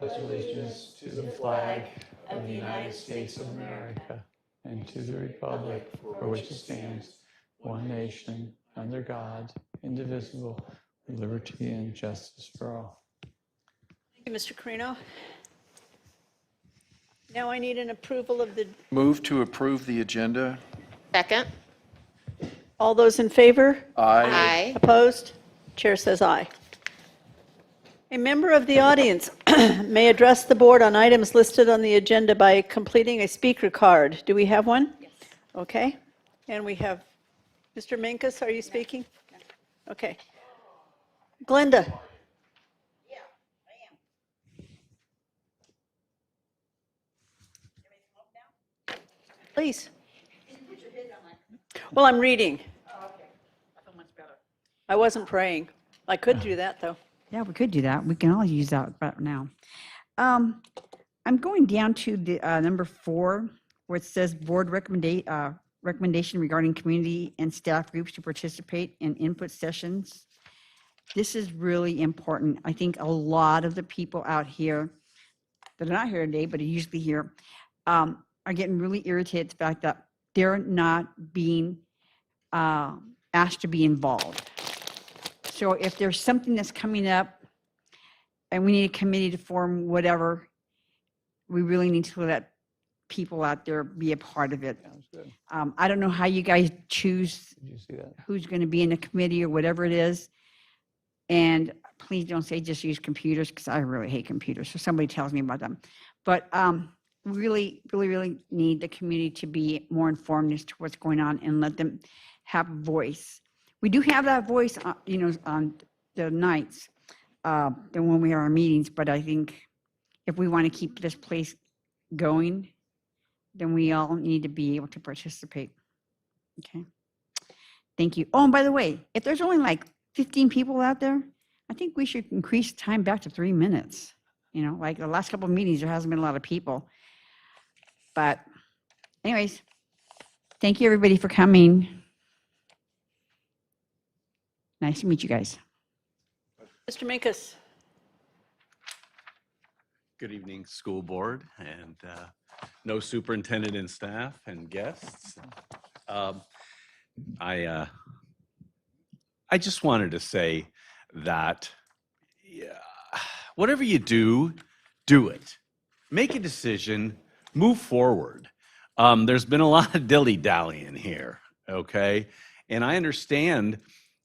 pledge allegiance to the flag of the United States of America and to the republic for which it stands, one nation, under God, indivisible, with liberty and justice for all. Thank you, Mr. Carino. Now I need an approval of the, Move to approve the agenda. Second. all those in favor? Aye. Opposed? Chair says aye. A member of the audience may address the board on items listed on the agenda by completing a speaker card. Do we have one? Yes. Okay. And we have Mr. Minkus, are you speaking? Okay. Glenda? Yeah, I am. Please. Well, I'm reading. Oh, okay. I feel much better. I wasn't praying. I could do that, though. Yeah, we could do that. We can all use that right now. I'm going down to the number 4, where it says board recommendation regarding community and staff groups to participate in input sessions. This is really important. I think a lot of the people out here that are not here today, but are usually here, are getting really irritated at the fact that they're not being asked to be involved. So if there's something that's coming up and we need a committee to form, whatever, we really need to let people out there be a part of it. Sounds good. I don't know how you guys choose Did you see that? who's going to be in the committee or whatever it is. And please don't say just use computers, because I really hate computers. So somebody tells me about them. But we really need the community to be more informed as to what's going on and let them have a voice. We do have that voice, on the nights, than when we have our meetings. But I think if we want to keep this place going, then we all need to be able to participate. Okay. Thank you. Oh, and by the way, if there's only like 15 people out there, I think we should increase time back to 3 minutes. Like the last couple of meetings, there hasn't been a lot of people. But anyways, thank you everybody for coming. Nice to meet you guys. Mr. Minkus? Good evening, school board, and no superintendent and staff and guests. I just wanted to say that whatever you do, do it. Make a decision, move forward. There's been a lot of dilly-dallying here, okay? And I understand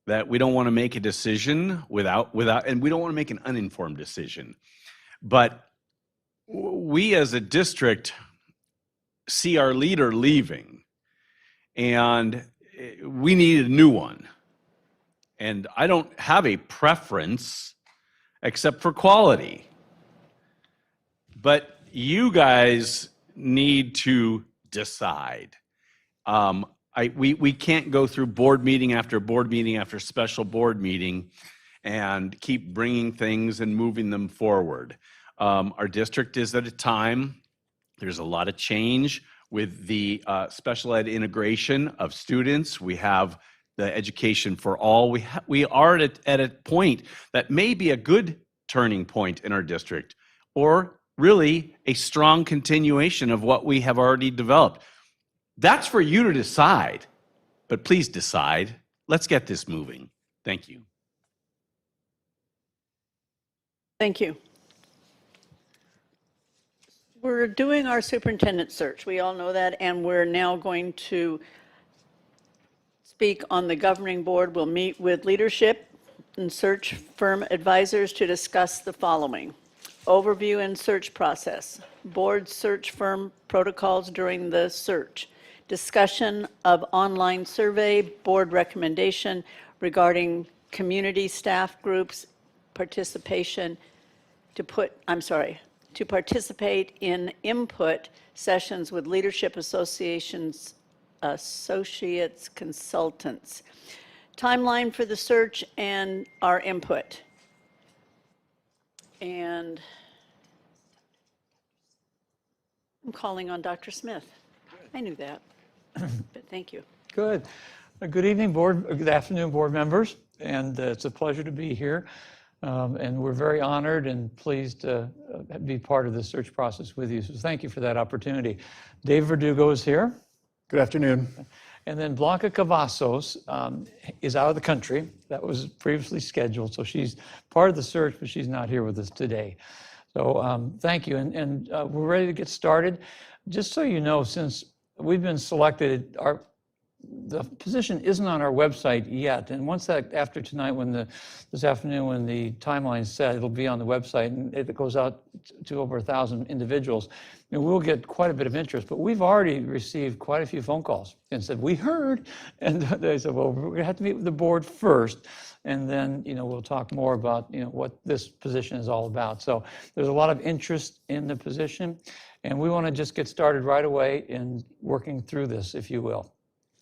that we don't want to make a decision without, and we don't want to make an uninformed decision. But we as a district see our leader leaving, and we need a new one. And I don't have a preference except for quality. But you guys need to decide. We can't go through board meeting after special board meeting and keep bringing things and moving them forward. Our district is at a time, there's a lot of change with the special ed integration of students. We have the education for all. We are at a point that may be a good turning point in our district, or really a strong continuation of what we have already developed. That's for you to decide, but please decide. Let's get this moving. Thank you. Thank you. We're doing our superintendent search. We all know that, and we're now going to speak on the governing board. We'll meet with leadership and search firm advisors to discuss the following: overview and search process, board search firm protocols during the search, discussion of online survey, board recommendation regarding community staff groups, participation to participate in input sessions with leadership associations, associates, consultants. Timeline for the search and our input. And I'm calling on Dr. Smith. I knew that, but thank you. Good. Good evening, board. Good afternoon, board members. And it's a pleasure to be here. And we're very honored and pleased to be part of the search process with you. So thank you for that opportunity. Dave Verdugo is here. Good afternoon. And then Blanca Cavazos is out of the country. That was previously scheduled. So she's part of the search, but she's not here with us today. So thank you. And we're ready to get started. Just so you know, since we've been selected, the position isn't on our website yet. And once that, after tonight, this afternoon, when the timeline's set, it'll be on the website and it goes out to over 1,000 individuals. And we'll get quite a bit of interest, but we've already received quite a few phone calls and said, we heard. And they said, well, we're gonna have to meet with the board first. And then, we'll talk more about, what this position is all about. So there's a lot of interest in the position and we want to just get started right away in working through this, if you will.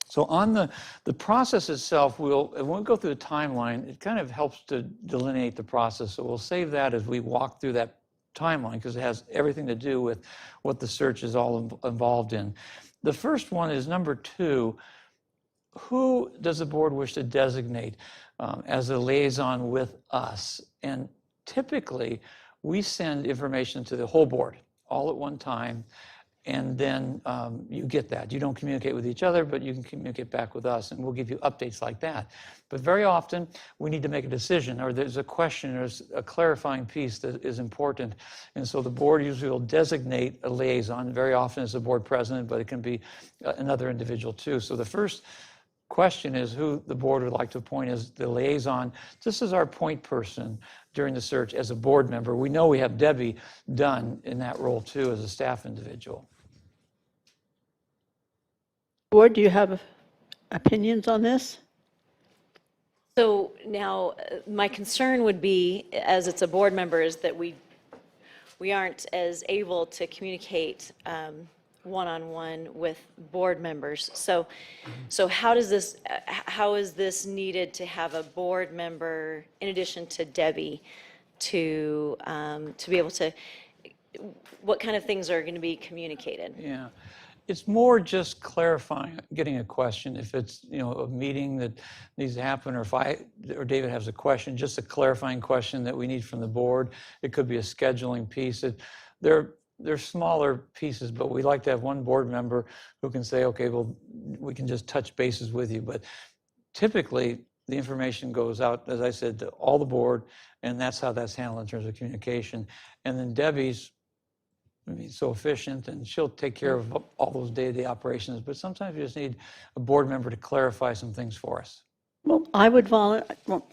So on the process itself, when we go through the timeline, it kind of helps to delineate the process. So we'll save that as we walk through that timeline because it has everything to do with what the search is all involved in. The first one is number 2. Who does the board wish to designate as a liaison with us? And typically, we send information to the whole board all at one time. And then you get that. You don't communicate with each other, but you can communicate back with us, and we'll give you updates like that. But very often, we need to make a decision, or there's a question, there's a clarifying piece that is important. And so the board usually will designate a liaison. Very often it's the board president, but it can be another individual too. So the first question is who the board would like to appoint as the liaison. This is our point person during the search as a board member. We know we have Debbie Dunn in that role too as a staff individual. Board, do you have opinions on this? So now, my concern would be, as it's a board member, is that we aren't as able to communicate one-on-one with board members. So how is this needed to have a board member, in addition to Debbie, to be able to, what kind of things are going to be communicated? Yeah. It's more just clarifying, getting a question. If it's, a meeting that needs to happen, or David has a question, just a clarifying question that we need from the board. It could be a scheduling piece. They're smaller pieces, but we like to have one board member who can say, okay, well, we can just touch bases with you. But typically, the information goes out, as I said, to all the board, and that's how that's handled in terms of communication. And then Debbie's so efficient, and she'll take care of all those day-to-day operations. But sometimes you just need a board member to clarify some things for us. Well, I would volunteer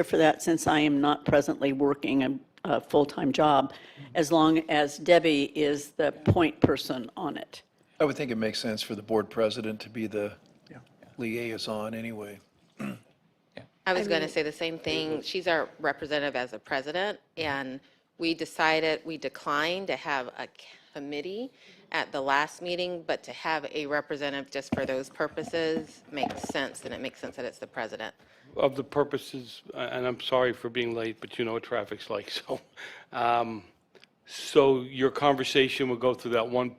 for that since I am not presently working a full-time job, as long as Debbie is the point person on it. I would think it makes sense for the board president to be the liaison anyway. I was going to say the same thing. She's our representative as a president, and we declined to have a committee at the last meeting, but to have a representative just for those purposes makes sense, and it makes sense that it's the president. Of the purposes, and I'm sorry for being late, but what traffic's like, so. So your conversation would go through that one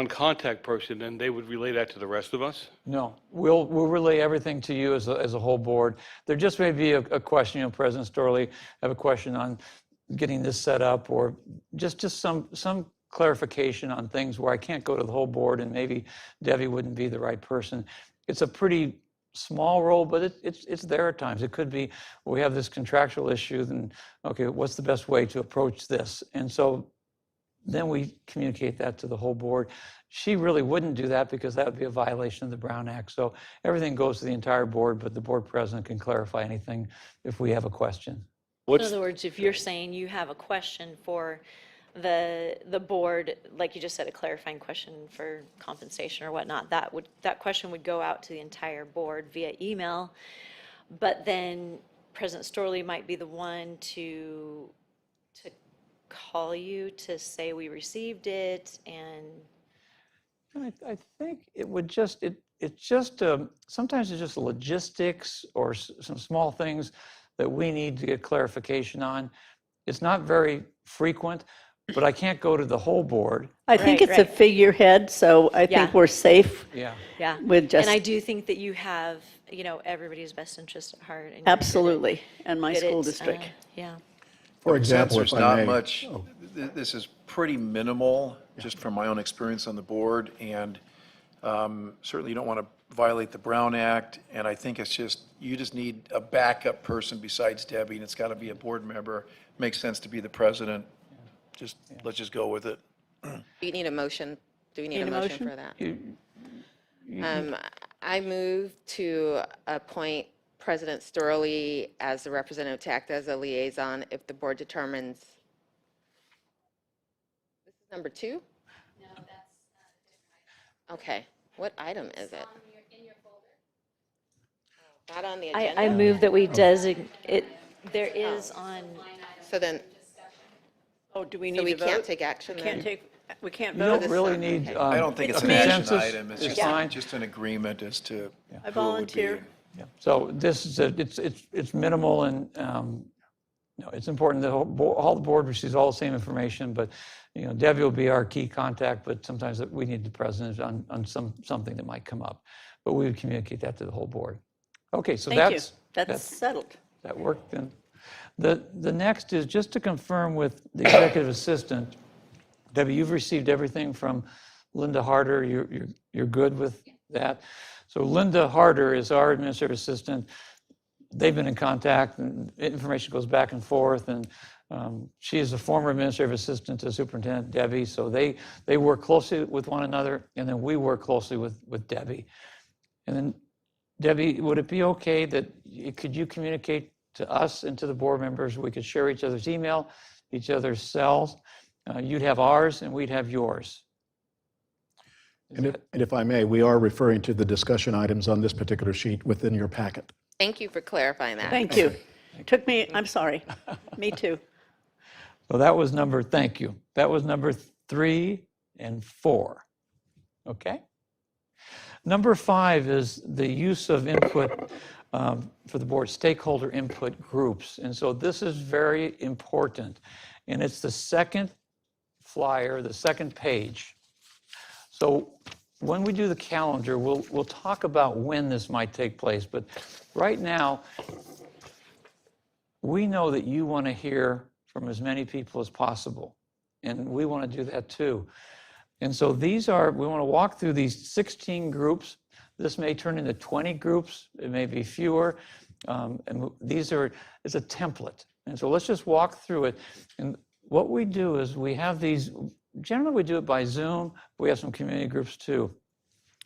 contact person, and they would relay that to the rest of us? No, we'll relay everything to you as a whole board. There just may be a question, President Storley, have a question on getting this set up, or just some clarification on things where I can't go to the whole board, and maybe Debbie wouldn't be the right person. It's a pretty small role, but it's there at times. It could be, we have this contractual issue, then, okay, what's the best way to approach this? And so then we communicate that to the whole board. She really wouldn't do that because that would be a violation of the Brown Act. So everything goes to the entire board, but the board president can clarify anything if we have a question. In other words, if you're saying you have a question for the board, like you just said, a clarifying question for compensation or whatnot, that question would go out to the entire board via email, but then President Storley might be the one to call you to say we received it. And I think it would just, sometimes it's just logistics or some small things that we need to get clarification on. It's not very frequent, but I can't go to the whole board. I think it's a figurehead, so I think we're safe Yeah. yeah, with just. and I do think that you have everybody's best interest at heart. And you're Absolutely, and my good school at, district. Yeah. For Since example, there's if I not may. much, this is pretty minimal, just from my own experience on the board, and certainly you don't want to violate the Brown Act, and I think it's just, you just need a backup person besides Debbie, and it's got to be a board member. Makes sense to be the president. Let's just go with it. Do you need a motion? Do we need Need a a motion motion? for that? I move to appoint President Sterling as the representative to act as a liaison if the board determines. This is number 2? No, that's okay. What item is it? In your folder. Not on the agenda? I move that we designate, there is on, So then, Oh, do we so need we to can't vote? take action then? We can't You vote? don't really need I don't think it's a an action consensus item, it's is just, fine. just an agreement as to I who it would be. volunteer. Yeah. So this is, it's minimal and, it's important that all the board receives all the same information, but, Debbie will be our key contact, but sometimes we need the president on something that might come up. But we would communicate that to the whole board. Okay, so Thank you. that's, That's settled. that worked then. The next is just to confirm with the executive assistant, Debbie, you've received everything from Linda Harder. You're good with that? So Linda Harder is our administrative assistant. They've been in contact and information goes back and forth. And she is a former administrative assistant to Superintendent Debbie. So they work closely with one another, and then we work closely with Debbie. And then Debbie, would it be okay that could you communicate to us and to the board members? We could share each other's email, each other's cells. You'd have ours and we'd have yours. And if I may, we are referring to the discussion items on this particular sheet within your packet. Thank you for clarifying that. Thank you. Took me, I'm sorry. Me too. So that was thank you. That was number 3 and 4. Okay? Number 5 is the use of input for the board, stakeholder input groups. And so this is very important. And it's the second flyer, the second page. So when we do the calendar, we'll talk about when this might take place. But right now, we know that you want to hear from as many people as possible. And we want to do that too. And so we want to walk through these 16 groups. This may turn into 20 groups. It may be fewer. And it's a template. And so let's just walk through it. And what we do is we have these, generally we do it by Zoom. We have some community groups too.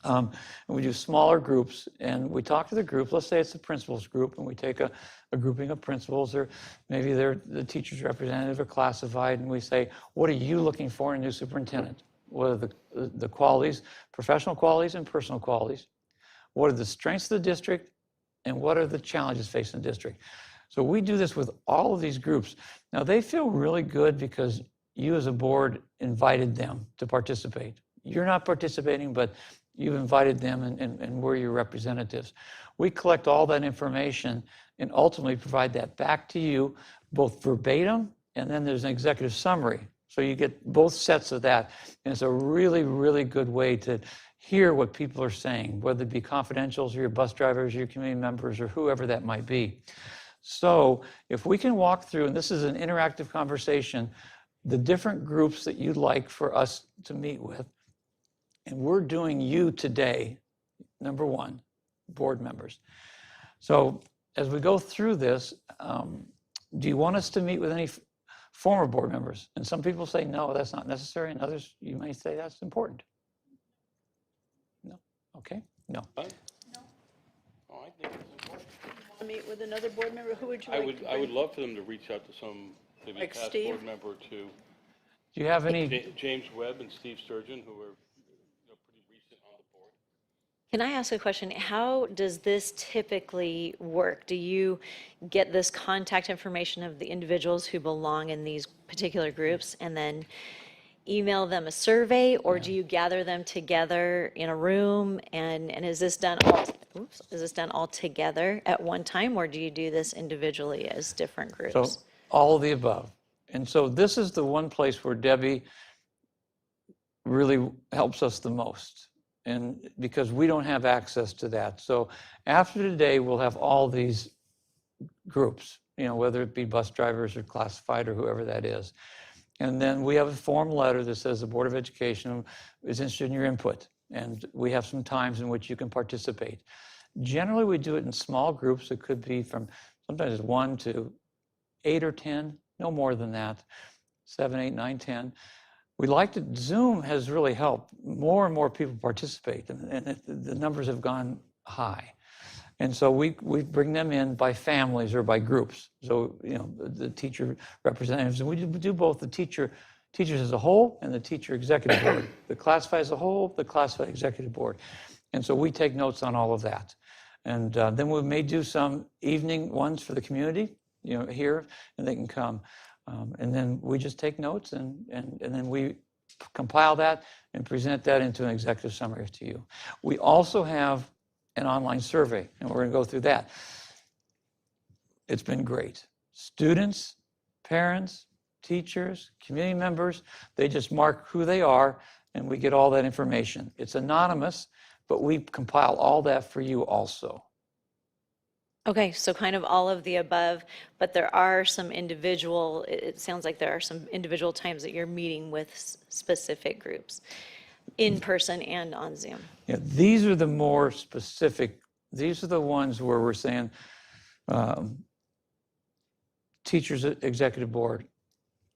And we do smaller groups and we talk to the group. Let's say it's the principals group and we take a grouping of principals, or maybe they're the teacher's representative or classified, and we say, what are you looking for in a new superintendent? What are the qualities, professional qualities and personal qualities? What are the strengths of the district and what are the challenges facing the district? So we do this with all of these groups. Now they feel really good because you as a board invited them to participate. You're not participating, but you've invited them and we're your representatives. We collect all that information and ultimately provide that back to you, both verbatim, and then there's an executive summary. So you get both sets of that. And it's a really, really good way to hear what people are saying, whether it be confidentials or your bus drivers, your community members, or whoever that might be. So if we can walk through, and this is an interactive conversation, the different groups that you'd like for us to meet with, and we're doing you today, number 1, board members. So as we go through this, do you want us to meet with any former board members? And some people say, no, that's not necessary. And others, you may say that's important. No. Okay. No. Oh, I think it's important. Want to meet with another board member? Who would you I like would, to I would bring? love for them to reach out to some, maybe Like past Steve? board member or two. Do you have any? James Webb and Steve Sturgeon, who are, pretty recent on the board. Can I ask a question? How does this typically work? Do you get this contact information of the individuals who belong in these particular groups and then email them a survey, or do you gather them together in a room? And is this done all together at one time, or do you do this individually as different groups? So all of the above. And so this is the one place where Debbie really helps us the most. and because we don't have access to that. So after today, we'll have all these groups, whether it be bus drivers or classified or whoever that is. And then we have a form letter that says the Board of Education is interested in your input. And we have some times in which you can participate. Generally, we do it in small groups. It could be from sometimes 1 to 8 or 10, no more than that, 7, 8, 9, 10. We like to, Zoom has really helped. More and more people participate, and the numbers have gone high. And so we bring them in by families or by groups. So, the teacher representatives, and we do both the teachers as a whole and the teacher executive board, the classified as a whole, the classified executive board. And so we take notes on all of that. And then we may do some evening ones for the community, here, and they can come. And then we just take notes and then we compile that and present that into an executive summary to you. We also have an online survey, and we're going to go through that. It's been great. Students, parents, teachers, community members, they just mark who they are, and we get all that information. It's anonymous, but we compile all that for you also. Okay, so kind of all of the above, but there are some individual, it sounds like there are some individual times that you're meeting with specific groups, in person and on Zoom. Yeah, these are the more specific, these are the ones where we're saying, teachers executive board,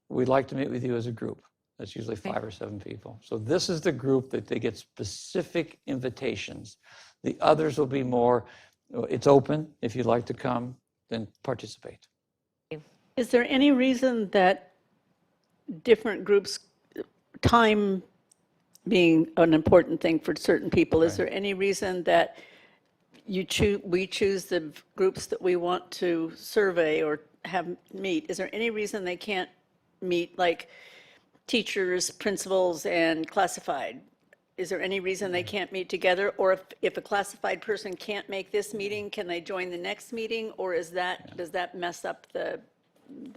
we'd like to meet with you as a group. That's usually 5 or 7 people. So this is the group that they get specific invitations. The others will be more, it's open. If you'd like to come, then participate. Is there any reason that different groups, time being an important thing for certain people, is there any reason that we choose the groups that we want to survey or have meet? Is there any reason they can't meet, like teachers, principals, and classified? Is there any reason they can't meet together? Or if a classified person can't make this meeting, can they join the next meeting? Or does that mess up the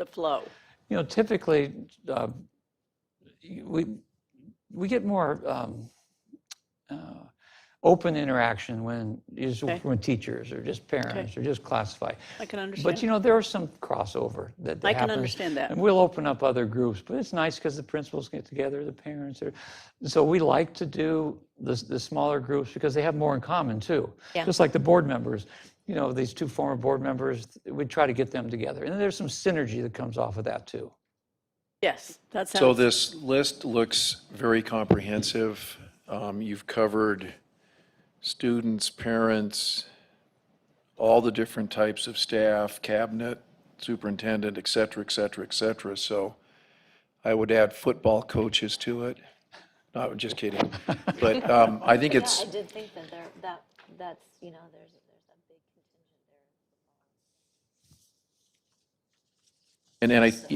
flow? Typically, we get more open interaction when teachers or just parents or just classified. I can understand. But there are some crossover that happens. I can understand that. And we'll open up other groups, but it's nice because the principals get together, the parents are. So we like to do the smaller groups because they have more in common too. Yeah. Just like the board members, these 2 former board members, we try to get them together. And there's some synergy that comes off of that too. Yes, that sounds. So this list looks very comprehensive. You've covered students, parents, all the different types of staff, cabinet, superintendent, et cetera, et cetera, et cetera. So I would add football coaches to it. No, just kidding. But I think it's, I did think that that's, there's a big contingent there.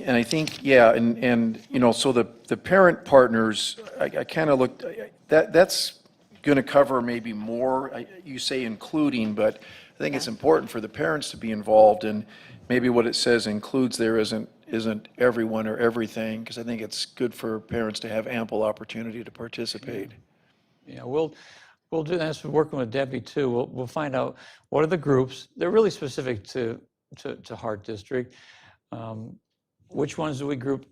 and I think, yeah, and so the parent partners, I kind of looked, that's going to cover maybe more, you say including, but I think it's important for the parents to be involved, and maybe what it says includes there isn't everyone or everything, because I think it's good for parents to have ample opportunity to participate. Yeah, we'll do that. We're working with Debbie too. We'll find out what are the groups. They're really specific to Hart District. Which ones do we group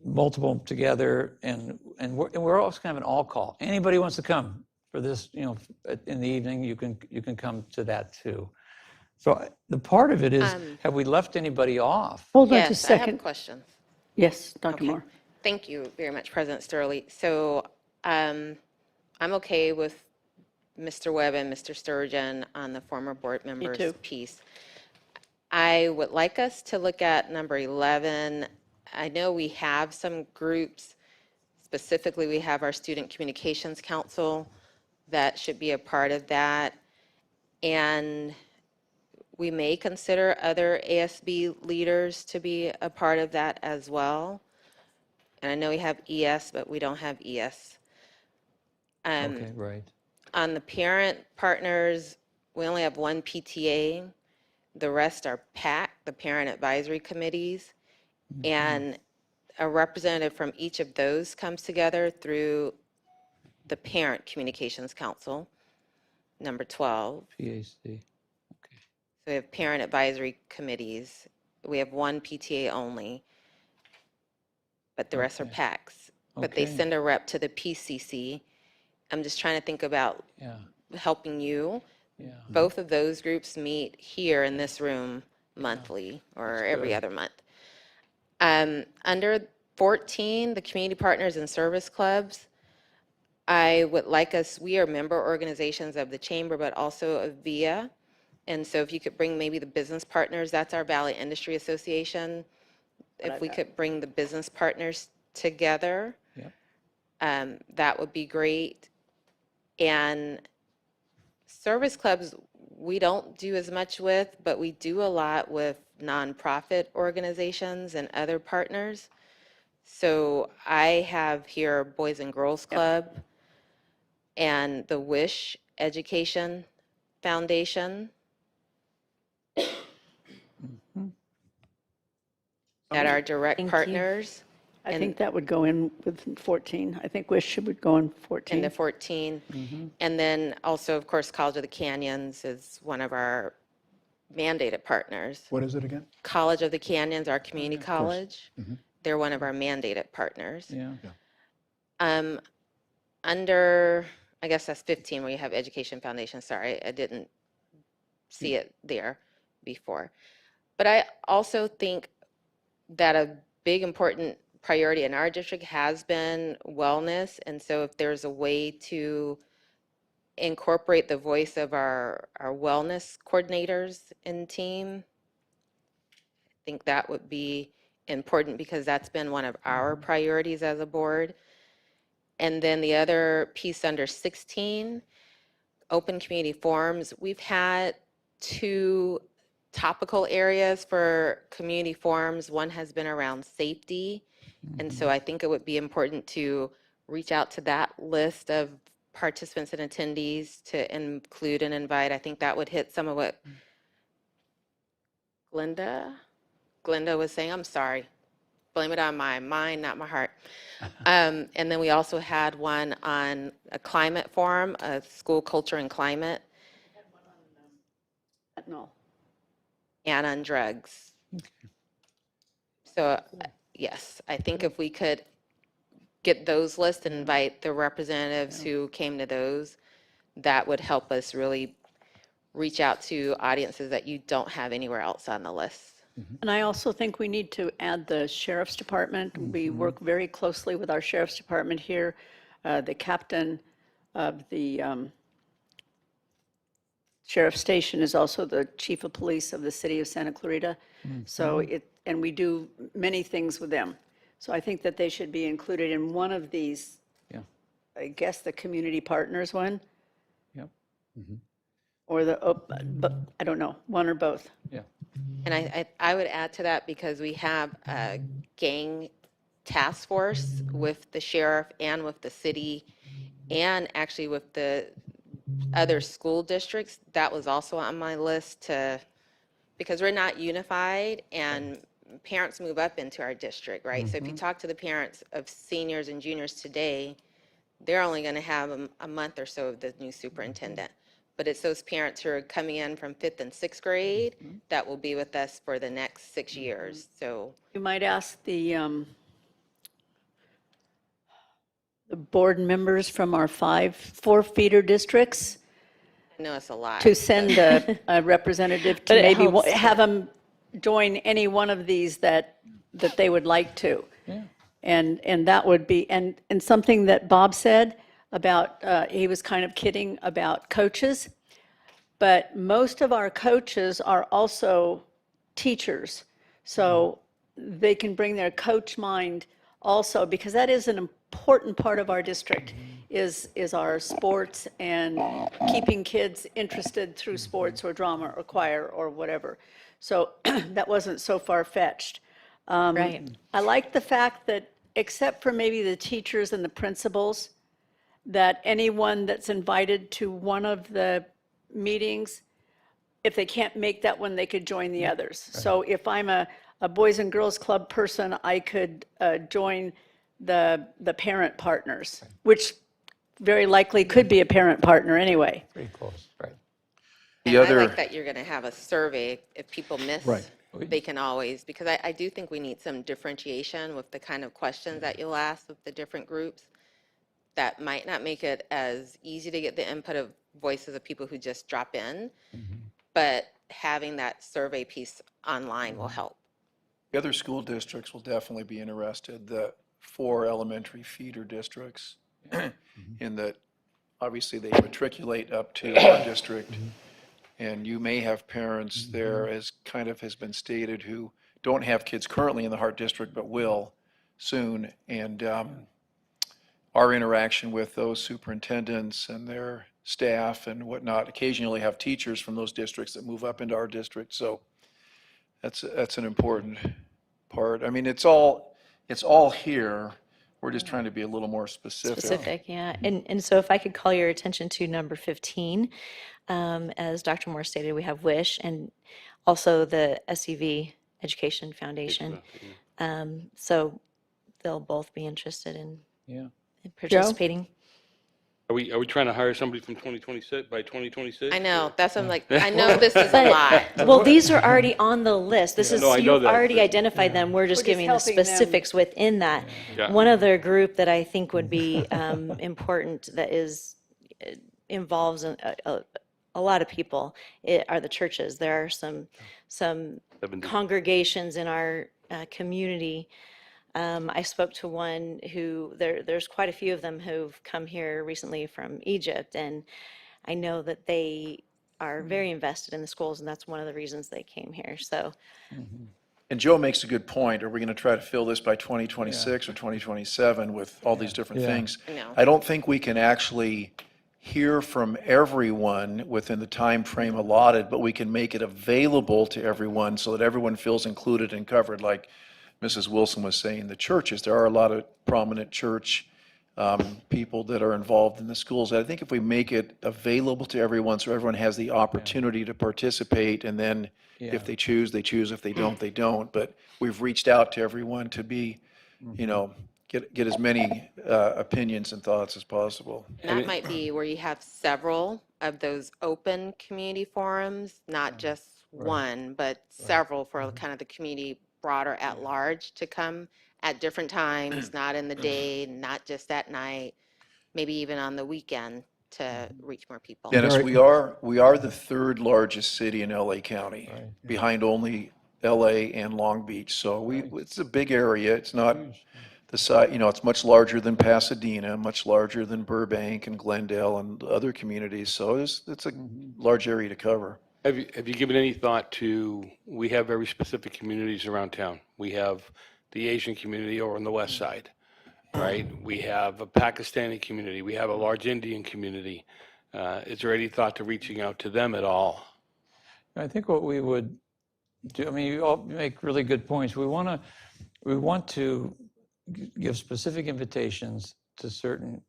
multiple together? And we're also kind of an all call. Anybody wants to come for this, in the evening, you can come to that too. So the part of it is, have we left anybody off? Hold on just a Yes, I have second. questions. Yes, Dr. Okay. Moore. Thank you very much, President Sturley. So I'm okay with Mr. Webb and Mr. Sturgeon on the former board members too. piece. I would like us to look at number 11. I know we have some groups, specifically we have our Student Communications Council that should be a part of that. And we may consider other ASB leaders to be a part of that as well. And I know we have ES, but we don't have ES. Okay, right. On the parent partners, we only have 1 PTA. The rest are PAC, the Parent Advisory Committees. And a representative from each of those comes together through the Parent Communications Council, number 12. PAC. So we have parent advisory committees. We have one PTA only, but the rest are Okay. PACs. But they Okay. send a rep to the PCC. I'm just trying to think about Yeah, helping you. yeah. Both of those groups meet here in this room monthly or That's every good. other month. Under 14, the community partners and service clubs, I would like us, we are member organizations of the chamber, but also of VIA. And so if you could bring maybe the business partners, that's our Valley Industry Association. If we could bring the business partners together, Yep. that would be great. And service clubs, we don't do as much with, but we do a lot with nonprofit organizations and other partners. So I have here Boys and Girls Club and the Wish Education Foundation that are direct Thank you. partners I think that would go in with 14. I think Wish would go in 14. in the 14. And then also, of course, College of the Canyons is one of our mandated partners. What is it again? College of the Canyons, our community course. college, they're one of our mandated partners. Yeah. Under, I guess that's 15 where you have Education Foundation. Sorry, I didn't see it there before. But I also think that a big important priority in our district has been wellness. And so if there's a way to incorporate the voice of our wellness coordinators in team, I think that would be important because that's been one of our priorities as a board. And then the other piece under 16, open community forums. We've had 2 topical areas for community forums. One has been around safety. And so I think it would be important to reach out to that list of participants and attendees to include and invite. I think that would hit some of what Glenda was saying. I'm sorry. Blame it on my mind, not my heart. And then we also had one on a climate forum, a school culture and climate, No. and on drugs. So yes, I think if we could get those lists and invite the representatives who came to those, that would help us really reach out to audiences that you don't have anywhere else on the list. And I also think we need to add the sheriff's department. We work very closely with our sheriff's department here. The captain of the sheriff's station is also the chief of police of the city of Santa Clarita. So and we do many things with them. So I think that they should be included in one of these, Yeah. I guess the community partners one, Yep. or but I don't know, one or both. Yeah. And I would add to that because we have a gang task force with the sheriff and with the city and actually with the other school districts. That was also on my list because we're not unified and parents move up into our district, right? So if you talk to the parents of seniors and juniors today, they're only going to have a month or so of the new superintendent. But it's those parents who are coming in from 5th and 6th grade that will be with us for the next 6 years. So You might ask the board members from our 4 feeder districts I know it's a lot. to send a representative to But it maybe helps. have them join any one of these that they would like to. Yeah. And that would be, and something that Bob said about, he was kind of kidding about coaches, but most of our coaches are also teachers. So they can bring their coach mind also, because that is an important part of our district, is our sports and keeping kids interested through sports or drama or choir or whatever. So that wasn't so far-fetched. Right. I like the fact that, except for maybe the teachers and the principals, that anyone that's invited to one of the meetings, if they can't make that one, they could join the others. So if I'm a Boys and Girls Club person, I could join the parent partners, which very likely could be a parent partner anyway. Pretty close, right. And The I other, like that you're going to have a survey. If people miss, Right. they can always, because I do think we need some differentiation with the kind of questions that you'll ask with the different groups. That might not make it as easy to get the input of voices of people who just drop in, but having that survey piece online will help. the other school districts will definitely be interested, the 4 elementary feeder districts, in that obviously they matriculate up to our district. And you may have parents there, as kind of has been stated, who don't have kids currently in the Hart District, but will soon. And our interaction with those superintendents and their staff and whatnot, occasionally have teachers from those districts that move up into our district. So that's an important part. I mean, it's all here. We're just trying to be a little more Specific, yeah. And so if I could call your attention to number 15, as Dr. Moore stated, we have WISH and also the SUV Education Foundation. So they'll both be interested in Yeah. in participating. Are we trying to hire somebody from 2026, by 2026? I know, that's what I'm like, I know this is a lot. Well, these are already on the list. This is, No, I know you've that, already but- identified them. We're just just giving the helping them. specifics within that. Yeah. One other group that I think would be important that is, involves a lot of people are the churches. There are some 70. congregations in our community. I spoke to one who, there's quite a few of them who've come here recently from Egypt, and I know that they are very invested in the schools, and that's one of the reasons they came here. So And Joe makes a good point. Are we going to try to fill this by 2026 or 2027 with all these different Yeah. things? No. I don't think we can actually hear from everyone within the time frame allotted, but we can make it available to everyone so that everyone feels included and covered. Like Mrs. Wilson was saying, the churches, there are a lot of prominent church people that are involved in the schools. I think if we make it available to everyone so everyone has the opportunity to participate, and then Yeah. if they choose, they choose. If they don't, they don't. But we've reached out to everyone to be, get as many opinions and thoughts as possible. And that might be where you have several of those open community forums, not just one, but several for kind of the community broader at large to come at different times, not in the day, not just at night, maybe even on the weekend to reach more people. Dennis, Very- we are the 3rd largest city in LA County, behind only LA and Long Beach. So it's a big area. It's not the size, it's much larger than Pasadena, much larger than Burbank and Glendale and other communities. So it's a large area to cover. Have you given any thought to, we have very specific communities around town. We have the Asian community over on the west side, right? We have a Pakistani community. We have a large Indian community. Is there any thought to reaching out to them at all? I think what we would do, I mean, you all make really good points. We want to give specific invitations to certain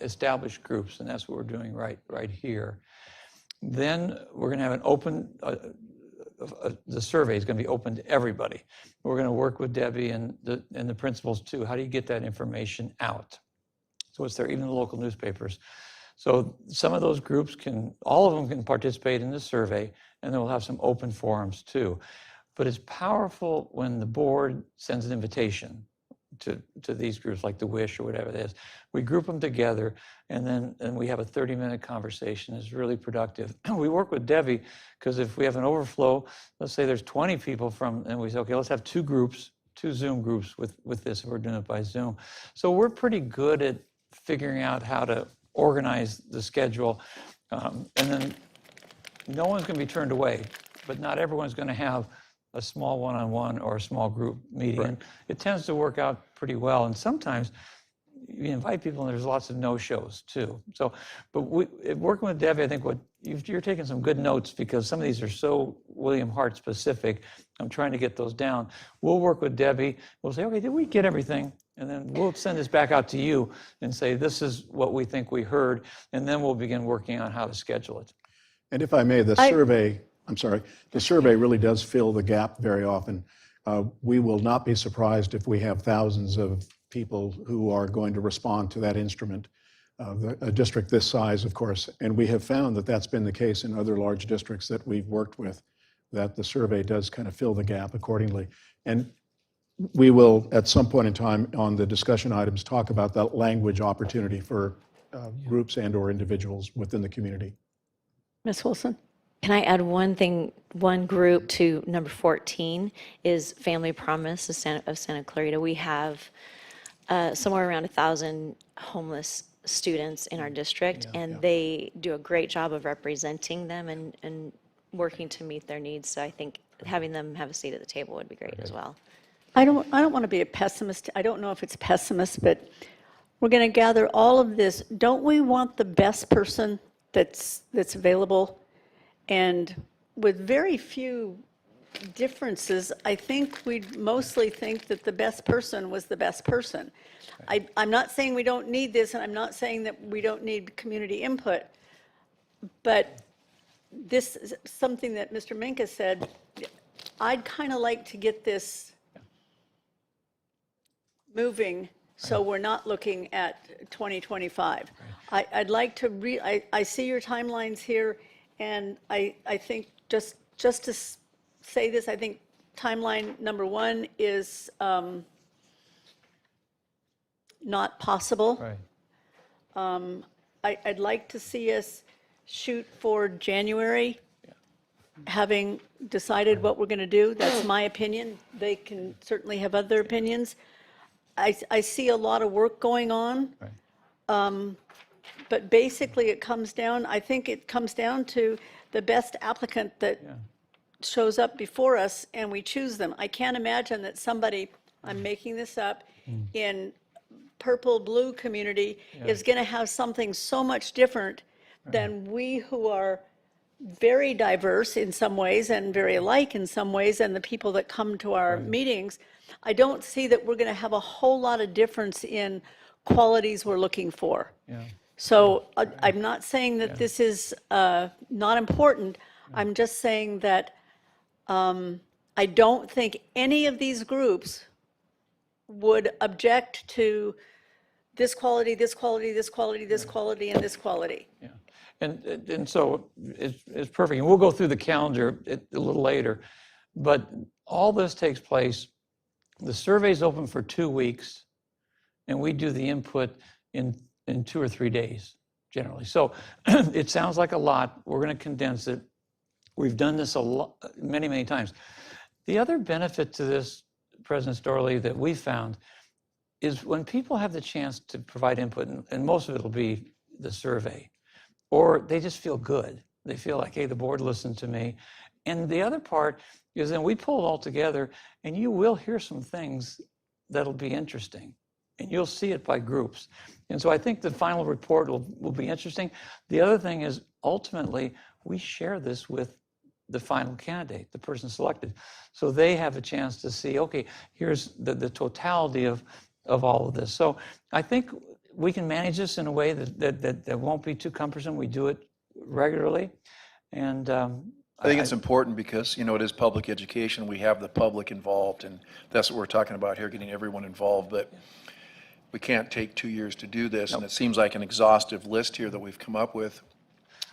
established groups, and that's what we're doing right here. Then we're going to have an open, the survey is going to be open to everybody. We're going to work with Debbie and the principals too. How do you get that information out? So it's there, even the local newspapers. So some of those groups all of them can participate in the survey, and then we'll have some open forums too. But it's powerful when the board sends an invitation to these groups, like the WISH or whatever it is. We group them together, and we have a 30-minute conversation. It's really productive. We work with Debbie, because if we have an overflow, let's say there's 20 people and we say, okay, let's have 2 Zoom groups with this, and we're doing it by Zoom. So we're pretty good at figuring out how to organize the schedule, and then no one's going to be turned away, but not everyone's going to have a small one-on-one or a small group meeting. And it tends to work out pretty well. And sometimes you invite people and there's lots of no-shows too. So, but working with Debbie, I think you're taking some good notes, because some of these are so William Hart specific. I'm trying to get those down. We'll work with Debbie. We'll say, okay, did we get everything? And then we'll send this back out to you and say, this is what we think we heard. And then we'll begin working on how to schedule it. And if I may, the survey really does fill the gap very often. We will not be surprised if we have thousands of people who are going to respond to that instrument. A district this size, of course, and we have found that that's been the case in other large districts that we've worked with, that the survey does kind of fill the gap accordingly. And we will, at some point in time on the discussion items, talk about that language opportunity for groups and/or individuals within the community. Ms. Wilson? Can I add one thing, one group to number 14 is Family Promise of Santa Clarita. We have somewhere around 1,000 homeless students in our district, and they do a great job of representing them and working to meet their needs. So I think having them have a seat at the table would be great as well. I don't want to be a pessimist. I don't know if it's pessimist, but we're going to gather all of this. Don't we want the best person that's available? And with very few differences, I think we'd mostly think that the best person was the best person. I'm not saying we don't need this, and I'm not saying that we don't need community input, but this is something that Mr. Minka said. I'd kind of like to get this moving so we're not looking at 2025. I'd like to I see your timelines here, and I think just to say this, I think timeline number 1 is not possible. Right. I'd like to see us shoot for January, having decided what we're going to do. That's my opinion. They can certainly have other opinions. I see a lot of work going on. Right. But basically, I think it comes down to the best applicant that shows up before us, and we choose them. I can't imagine that somebody, I'm making this up, in purple, blue community is going to have something so much different than we who are very diverse in some ways and very alike in some ways, and the people that come to our meetings. I don't see that we're going to have a whole lot of difference in qualities we're looking for. Yeah. So I'm not saying that this is not important. I'm just saying that I don't think any of these groups would object to this quality, this quality, this quality, this quality, and this quality. Yeah. And so it's perfect. And we'll go through the calendar a little later. But all this takes place, the survey's open for 2 weeks, and we do the input in 2 or 3 days, generally. So it sounds like a lot. We're going to condense it. We've done this a lot, many times. The other benefit to this, President Storley, that we found is when people have the chance to provide input, and most of it will be the survey, or they just feel good. They feel like, hey, the board listened to me. And the other part is then we pull it all together, and you will hear some things that'll be interesting, and you'll see it by groups. And so I think the final report will be interesting. The other thing is, ultimately, we share this with the final candidate, the person selected. So they have a chance to see, okay, here's the totality of all of this. So I think we can manage this in a way that won't be too cumbersome. We do it regularly. And I think it's important because, it is public education. We have the public involved, and that's what we're talking about here, getting everyone involved. But we can't take 2 years to do this, and it seems like an exhaustive list here that we've come up with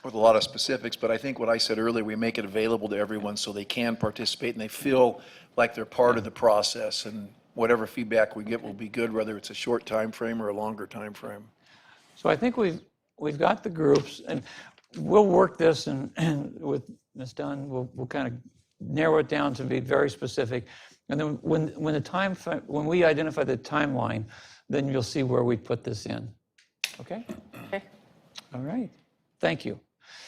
a lot of specifics. But I think what I said earlier, we make it available to everyone so they can participate and they feel like they're part of the process. And whatever feedback we get will be good, whether it's a short time frame or a longer time frame. so I think we've got the groups, and we'll work this, and with Ms. Dunn, we'll kind of narrow it down to be very specific. And then when we identify the timeline, then you'll see where we put this in. Okay? Okay. All right. Thank you.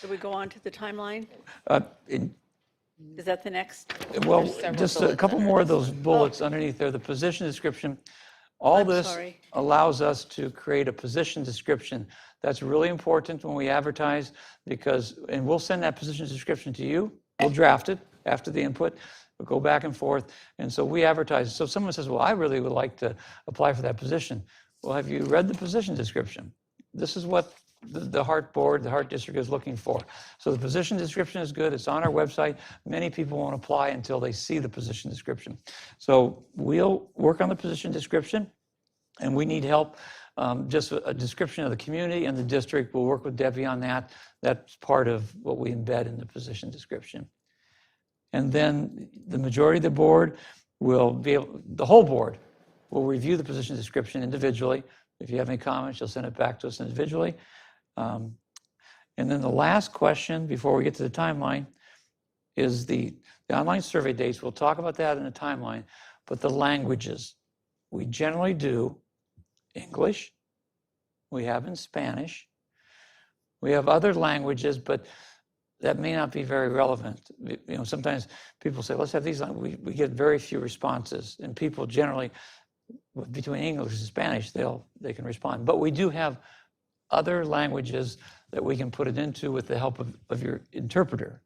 Do we go on to the timeline? In- Is that the next? Well, several just a bullets couple under more of those bullets underneath there, the position description. All I'm this sorry. allows us to create a position description. That's really important when we advertise and we'll send that position description to you. We'll draft it after the input. We'll go back and forth. And so we advertise. So if someone says, well, I really would like to apply for that position. Well, have you read the position description? This is what the Hart Board, the Hart District is looking for. So the position description is good. It's on our website. Many people won't apply until they see the position description. So we'll work on the position description. And we need help, just a description of the community and the district. We'll work with Debbie on that. That's part of what we embed in the position description. And then the majority of the board will be able, the whole board will review the position description individually. If you have any comments, you'll send it back to us individually. And then the last question before we get to the timeline is the online survey dates. We'll talk about that in the timeline, but the languages. We generally do English, we have in Spanish, we have other languages, but that may not be very relevant. Sometimes people say, let's have these languages. We get very few responses, and people generally, between English and Spanish, they can respond. But we do have other languages that we can put it into with the help of your interpreter,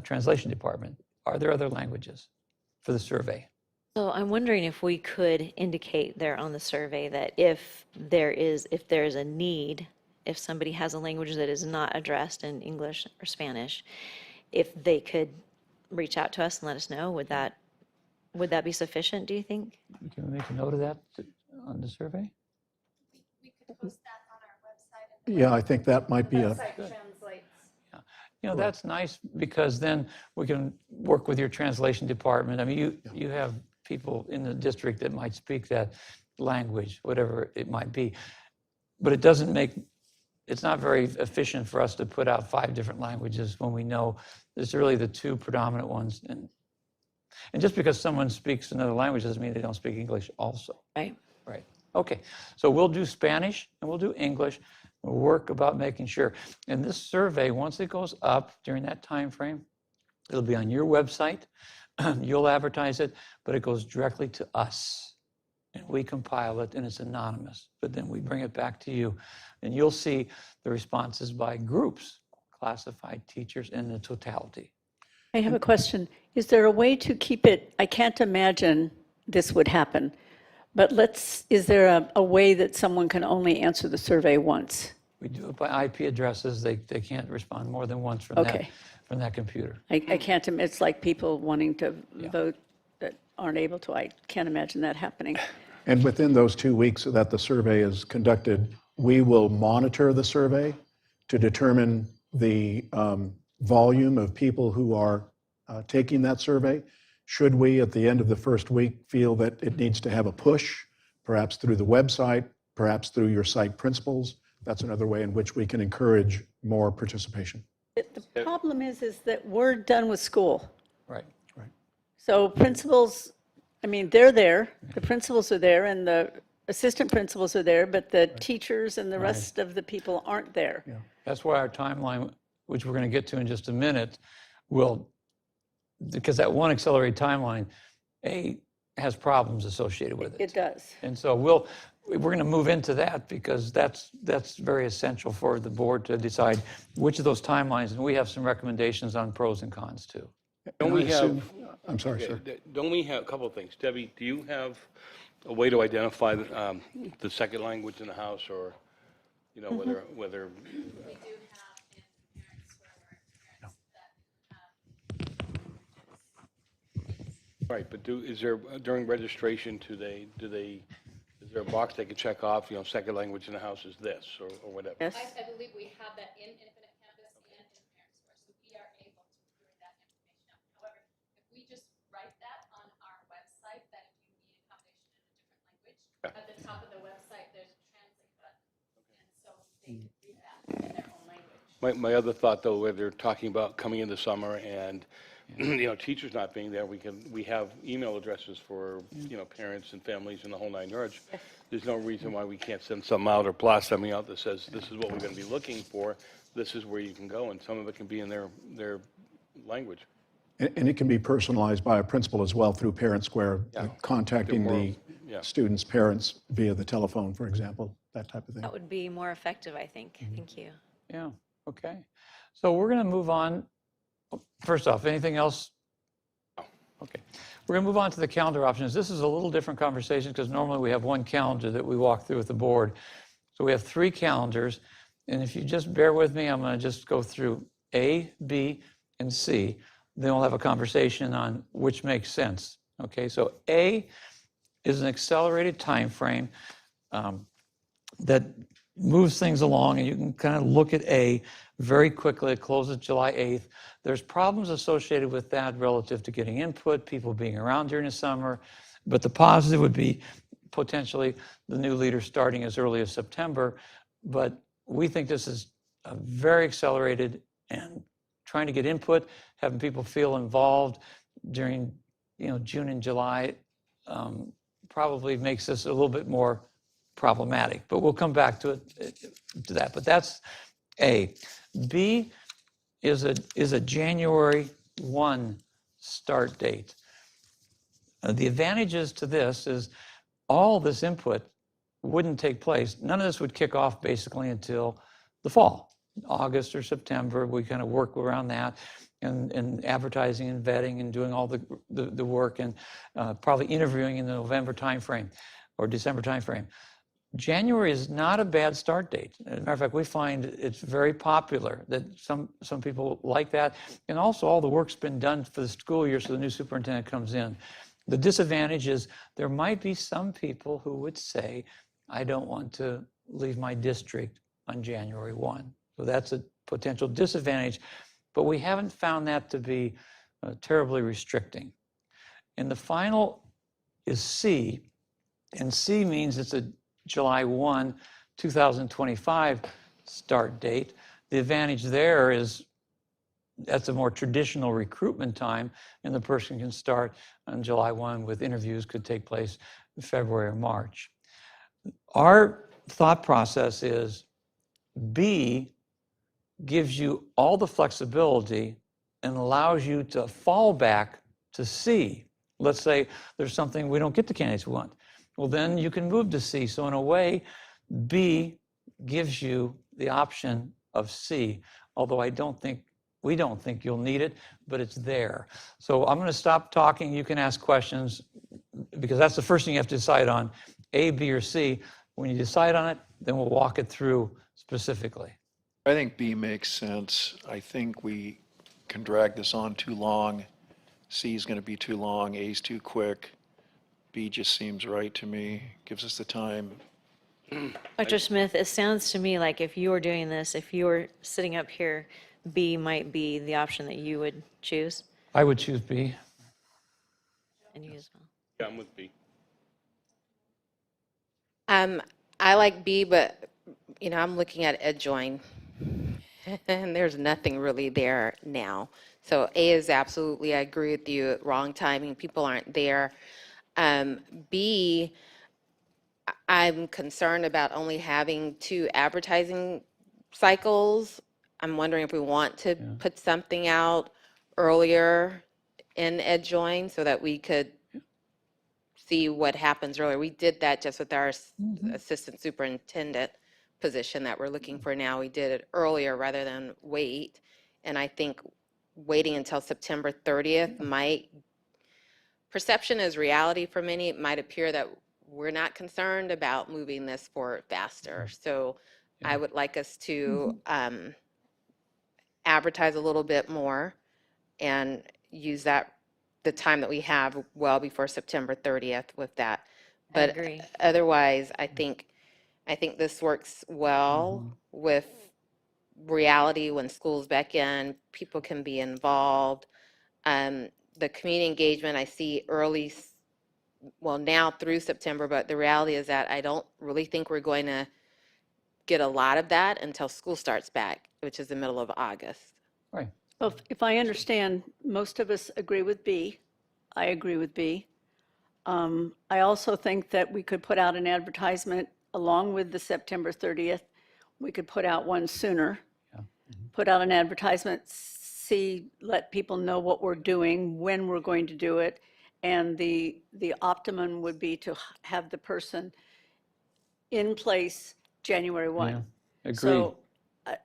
translation department. Are there other languages for the survey? So I'm wondering if we could indicate there on the survey that if there is a need, if somebody has a language that is not addressed in English or Spanish, if they could reach out to us and let us know, would that be sufficient, do you think? Can we make a note of that on the survey? We could post that on our website. Yeah, I think that might be a, Website translates. That's nice because then we can work with your translation department. I mean, you have people in the district that might speak that language, whatever it might be. But it's not very efficient for us to put out 5 different languages when we know it's really the 2 predominant ones. And just because someone speaks another language doesn't mean they don't speak English also. Right. Right. Okay. So we'll do Spanish and we'll do English. We'll work about making sure. And this survey, once it goes up during that time frame, it'll be on your website. You'll advertise it, but it goes directly to us. And we compile it, and it's anonymous. But then we bring it back to you, and you'll see the responses by groups, classified teachers, and the totality. I have a question. Is there a way to keep it, I can't imagine this would happen, but is there a way that someone can only answer the survey once? We do it by IP addresses. They can't respond more than once from Okay. from that computer. I can't, it's like people wanting to vote that aren't able to. I can't imagine that happening. and within those 2 weeks that the survey is conducted, we will monitor the survey to determine the volume of people who are taking that survey. Should we, at the end of the first week, feel that it needs to have a push, perhaps through the website, perhaps through your site principals, that's another way in which we can encourage more participation. The problem is that we're done with school. Right. So principals, I mean, they're there, the principals are there, and the assistant principals are there, but the teachers and the rest of the people aren't there. That's why our timeline, which we're going to get to in just a minute, because that one accelerated timeline, has problems associated with it. It does. And so we're going to move into that because that's very essential for the board to decide which of those timelines, and we have some recommendations on pros and cons too. Don't we have, I'm sorry, sir. don't we have, a couple of things. Debbie, do you have a way to identify the second language in the house, or, whether We do have in parents that right, but is there, during registration, is there a box they can check off, second language in the house is this, or whatever? Yes? I believe we have that in Infinite Campus and in Parent Square, so we are able to bring that information up. However, if we just write that on our website, that if you need accommodation in a different language, at the top of the website, there's a translate button. And so they can read that in their own language. My other thought, though, where they're talking about coming in the summer and, teachers not being there, we have email addresses for, parents and families and the whole 9 yards. There's no reason why we can't send something out or blast something out that says, this is what we're going to be looking for, this is where you can go, and some of it can be in their language. And it can be personalized by a principal as well through Parent Square, contacting the students' parents via the telephone, for example, that type of thing. That would be more effective, I think. Thank you. Yeah, okay. So we're going to move on. First off, anything else? Okay. We're going to move on to the calendar options. This is a little different conversation because normally we have one calendar that we walk through with the board. So we have 3 calendars. And if you just bear with me, I'm going to just go through A, B, and C. Then we'll have a conversation on which makes sense. Okay, so A is an accelerated time frame. that moves things along, and you can kind of look at A very quickly. It closes July 8th. There's problems associated with that relative to getting input, people being around during the summer, but the positive would be potentially the new leader starting as early as September. But we think this is a very accelerated, and trying to get input, having people feel involved during June and July probably makes this a little bit more problematic, but we'll come back to that. But that's A. B is a January 1 start date. The advantages to this is all this input wouldn't take place. None of this would kick off basically until the fall, August or September. We kind of work around that, and advertising and vetting and doing all the work, and probably interviewing in the November timeframe or December timeframe. January is not a bad start date. As a matter of fact, we find it's very popular, that some people like that. And also all the work's been done for the school year, so the new superintendent comes in. The disadvantage is there might be some people who would say, I don't want to leave my district on January 1. So that's a potential disadvantage, but we haven't found that to be terribly restricting. And the final is C, and C means it's a July 1, 2025 start date. The advantage there is that's a more traditional recruitment time, and the person can start on July 1 with interviews could take place in February or March. Our thought process is B gives you all the flexibility and allows you to fall back to C. Let's say there's something we don't get the candidates we want. Well, then you can move to C. So in a way, B gives you the option of C, although we don't think you'll need it, but it's there. So I'm going to stop talking. You can ask questions, because that's the first thing you have to decide on, A, B, or C. When you decide on it, then we'll walk it through specifically. I think B makes sense. I think we can drag this on too long. C is going to be too long, A is too quick. B just seems right to me, gives us the time. Dr. Smith, it sounds to me like if you were doing this, if you were sitting up here, B might be the option that you would choose, I would choose B. and you as well. Yeah, I'm with B. I like B, but, I'm looking at EdJoin, and there's nothing really there now. So A is absolutely, I agree with you, wrong timing, people aren't there. B, I'm concerned about only having 2 advertising cycles. I'm wondering if we want to put something out earlier in EdJoin so that we could see what happens earlier. We did that just with our assistant superintendent position that we're looking for now. We did it earlier rather than wait. And I think waiting until September 30th might, perception is reality for many. It might appear that we're not concerned about moving this forward faster. So I would like us to advertise a little bit more and use the time that we have well before September 30th with that. But agree. Otherwise, I think this works well with reality when school's back in, people can be involved. The community engagement I see early, well, now through September, but the reality is that I don't really think we're going to get a lot of that until school starts back, which is the middle of August. Right. Well, if I understand, most of us agree with B. I agree with B. I also think that we could put out an advertisement along with the September 30th. We could put out one sooner. Put out an advertisement, let people know what we're doing, when we're going to do it. And the optimum would be to have the person in place January 1. Yeah, agreed. So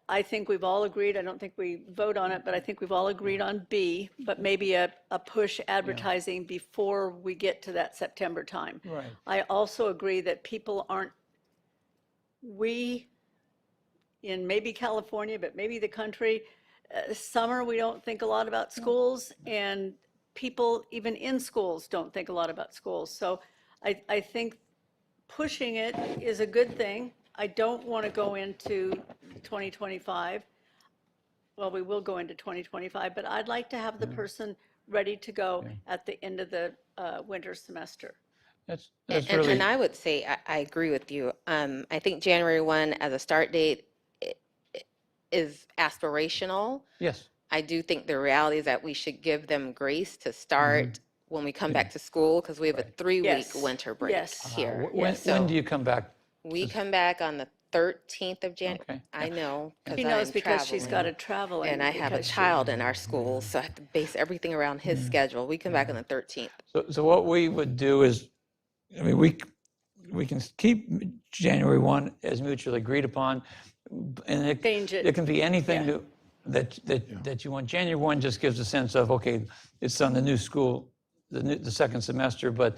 I think we've all agreed, I don't think we vote on it, but I think we've all agreed on B, but maybe a push advertising before we get to that September time. Right. I also agree that people aren't, we, in maybe California, but maybe the country, summer, we don't think a lot about schools, and people even in schools don't think a lot about schools. So I think pushing it is a good thing. I don't want to go into 2025. Well, we will go into 2025, but I'd like to have the person ready to go at the end of the winter semester. That's And, really, and I would say, I agree with you. I think January 1 as a start date is aspirational. yes. I do think the reality is that we should give them grace to start when we come back to school, because we have a 3-week Yes. winter break Yes. here. When do you come back? We come back on the 13th of January. Okay. I know, because She I'm knows because she's got traveling. to travel. And I have a child in our school, so I have to base everything around his schedule. We come back on the 13th. So what we would do is, I mean, we can keep January 1 as mutually agreed upon, and Change it. it can be anything Yeah. that you want. January 1 just gives a sense of, okay, it's on the new school, the second semester, but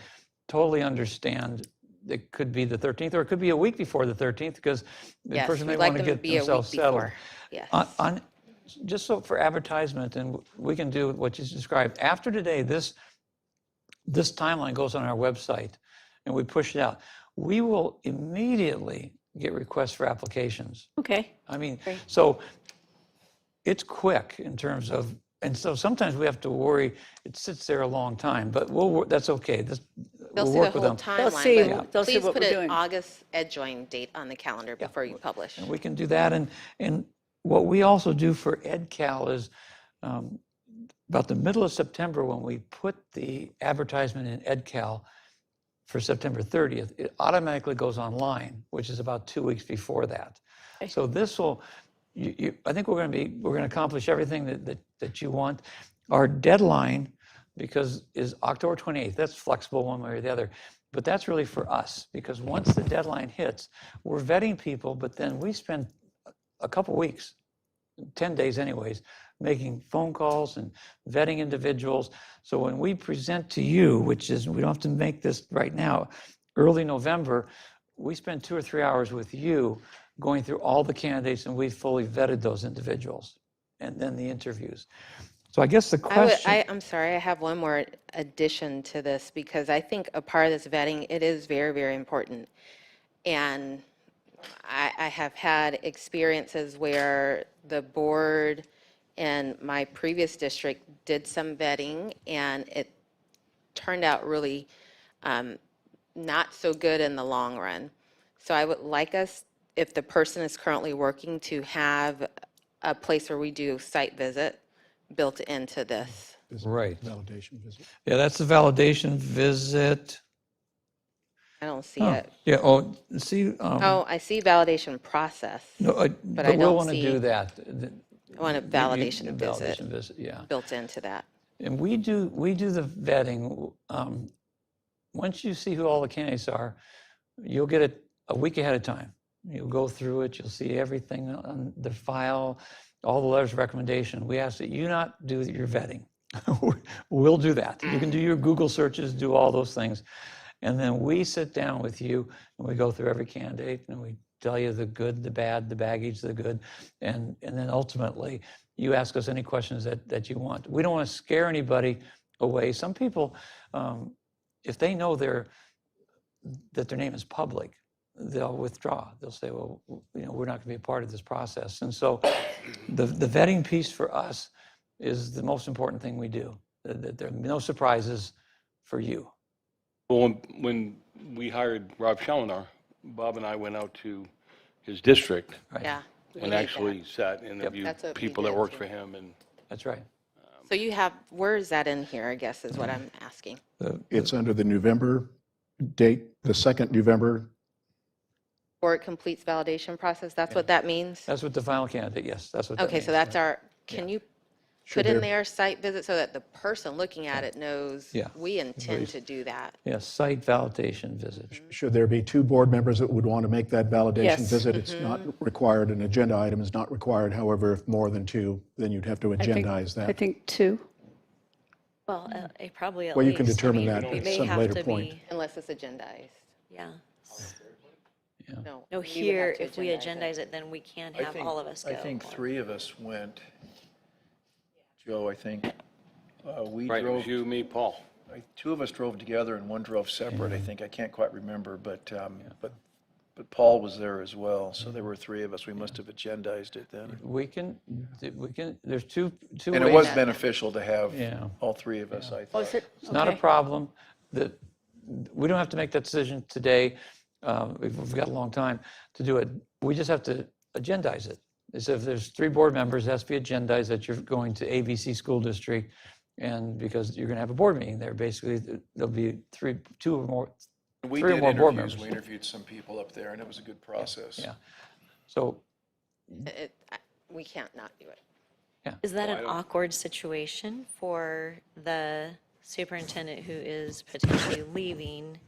totally understand it could be the 13th, or it could be a week before the 13th, because the Yes, person may we'd like want to them to get be a week themselves settled. before. Yes. Just so for advertisement, and we can do what you described. After today, this timeline goes on our website, and we push it out. We will immediately get requests for applications. Okay. I mean, so it's quick in terms of, and so sometimes we have to worry, it sits there a long time, but that's okay. They'll We'll see the work with whole them. They'll see- timeline, but they'll see please what put we're an doing. August edjoin date on the calendar before you publish. And we can do that. And what we also do for EdCal is about the middle of September, when we put the advertisement in EdCal for September 30th, it automatically goes online, which is about 2 weeks before that. So this will, I think we're going to accomplish everything that you want. Our deadline, because is October 28th. That's flexible one way or the other. But that's really for us, because once the deadline hits, we're vetting people, but then we spend a couple weeks, 10 days anyways, making phone calls and vetting individuals. So when we present to you, which is, we don't have to make this right now, early November, we spend 2 or 3 hours with you going through all the candidates, and we fully vetted those individuals, and then the interviews. So I guess the question. I'm sorry, I have one more addition to this, because I think a part of this vetting, it is very, very important. And I have had experiences where the board in my previous district did some vetting, and it turned out really not so good in the long run. So I would like us, if the person is currently working, to have a place where we do site visit built into this. Right. Validation visit. Yeah, that's the validation visit. I don't see it. Yeah, see. Oh, I see validation process. No, but I we'll don't want to see- do that. I want a validation visit Validation visit, yeah. built into that. And we do the vetting. Once you see who all the candidates are, you'll get it a week ahead of time. You'll go through it, you'll see everything on the file, all the letters of recommendation. We ask that you not do your vetting. We'll do that. You can do your Google searches, do all those things. And then we sit down with you and we go through every candidate and we tell you the good, the bad, the baggage, the good. And then ultimately, you ask us any questions that you want. We don't want to scare anybody away. Some people, if they know that their name is public, they'll withdraw. They'll say, well, we're not going to be a part of this process. And so the vetting piece for us is the most important thing we do. That there are no surprises for you. Well, when we hired Rob Schelenar, Bob and I went out to his district Right? Yeah. we and need actually sat and interviewed That's what we people that did, worked too. for him. And That's right. that. So you have, where is that in here, I guess, is what I'm asking. It's under the November date, the 2nd November. Or it completes validation process, that's what that means? That's what the final candidate, yes, that's what that Okay, means. so that's our, can you Should put in there- there site visit so that the person looking at it knows Yeah. we intend to do that? Yes, site validation visit. Should there be 2 board members that would want to make that validation Yes. visit? It's not required, an agenda item is not required. However, if more than 2, then you'd have to agendize I that. think 2. Well, probably at Well, least. you can I determine mean, that we at may some have later to point. be- Unless it's agendized. Yeah. Yeah. No. No, we would have here, to if we agendize it, then we can have all of us go. I think 3 of us went. Joe, I think. We right, it was drove, you, me, Paul. Two of us drove together and one drove separate, I think. I can't quite remember, but Paul was there as well. So there were three of us. We must have agendized it then. We can, there's two ways. And it was beneficial to have Yeah. all three of us, I thought. Was it? It's not a Okay. problem. We don't have to make that decision today. We've got a long time to do it. We just have to agendize it. So if there's 3 board members, it has to be agendized that you're going to ABC School District, and because you're going to have a board meeting there, basically, there'll be 3 or more We 3 or did more board interviews. members. We interviewed some people up there, and it was a good process. Yeah. So, We can't not do it. Is that an awkward situation for the superintendent who is potentially leaving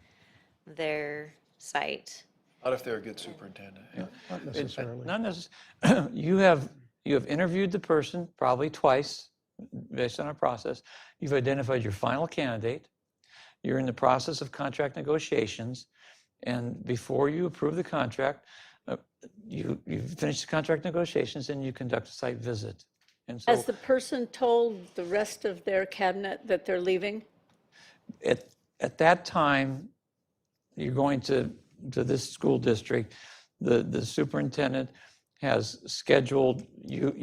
their site? Not if they're a good superintendent. Yeah. Not necessarily. not necessarily, you have interviewed the person probably twice, based on our process. You've identified your final candidate. You're in the process of contract negotiations, and before you approve the contract, you finish the contract negotiations and you conduct a site visit. And so Has the person told the rest of their cabinet that they're leaving? at that time, you're going to this school district, the superintendent has scheduled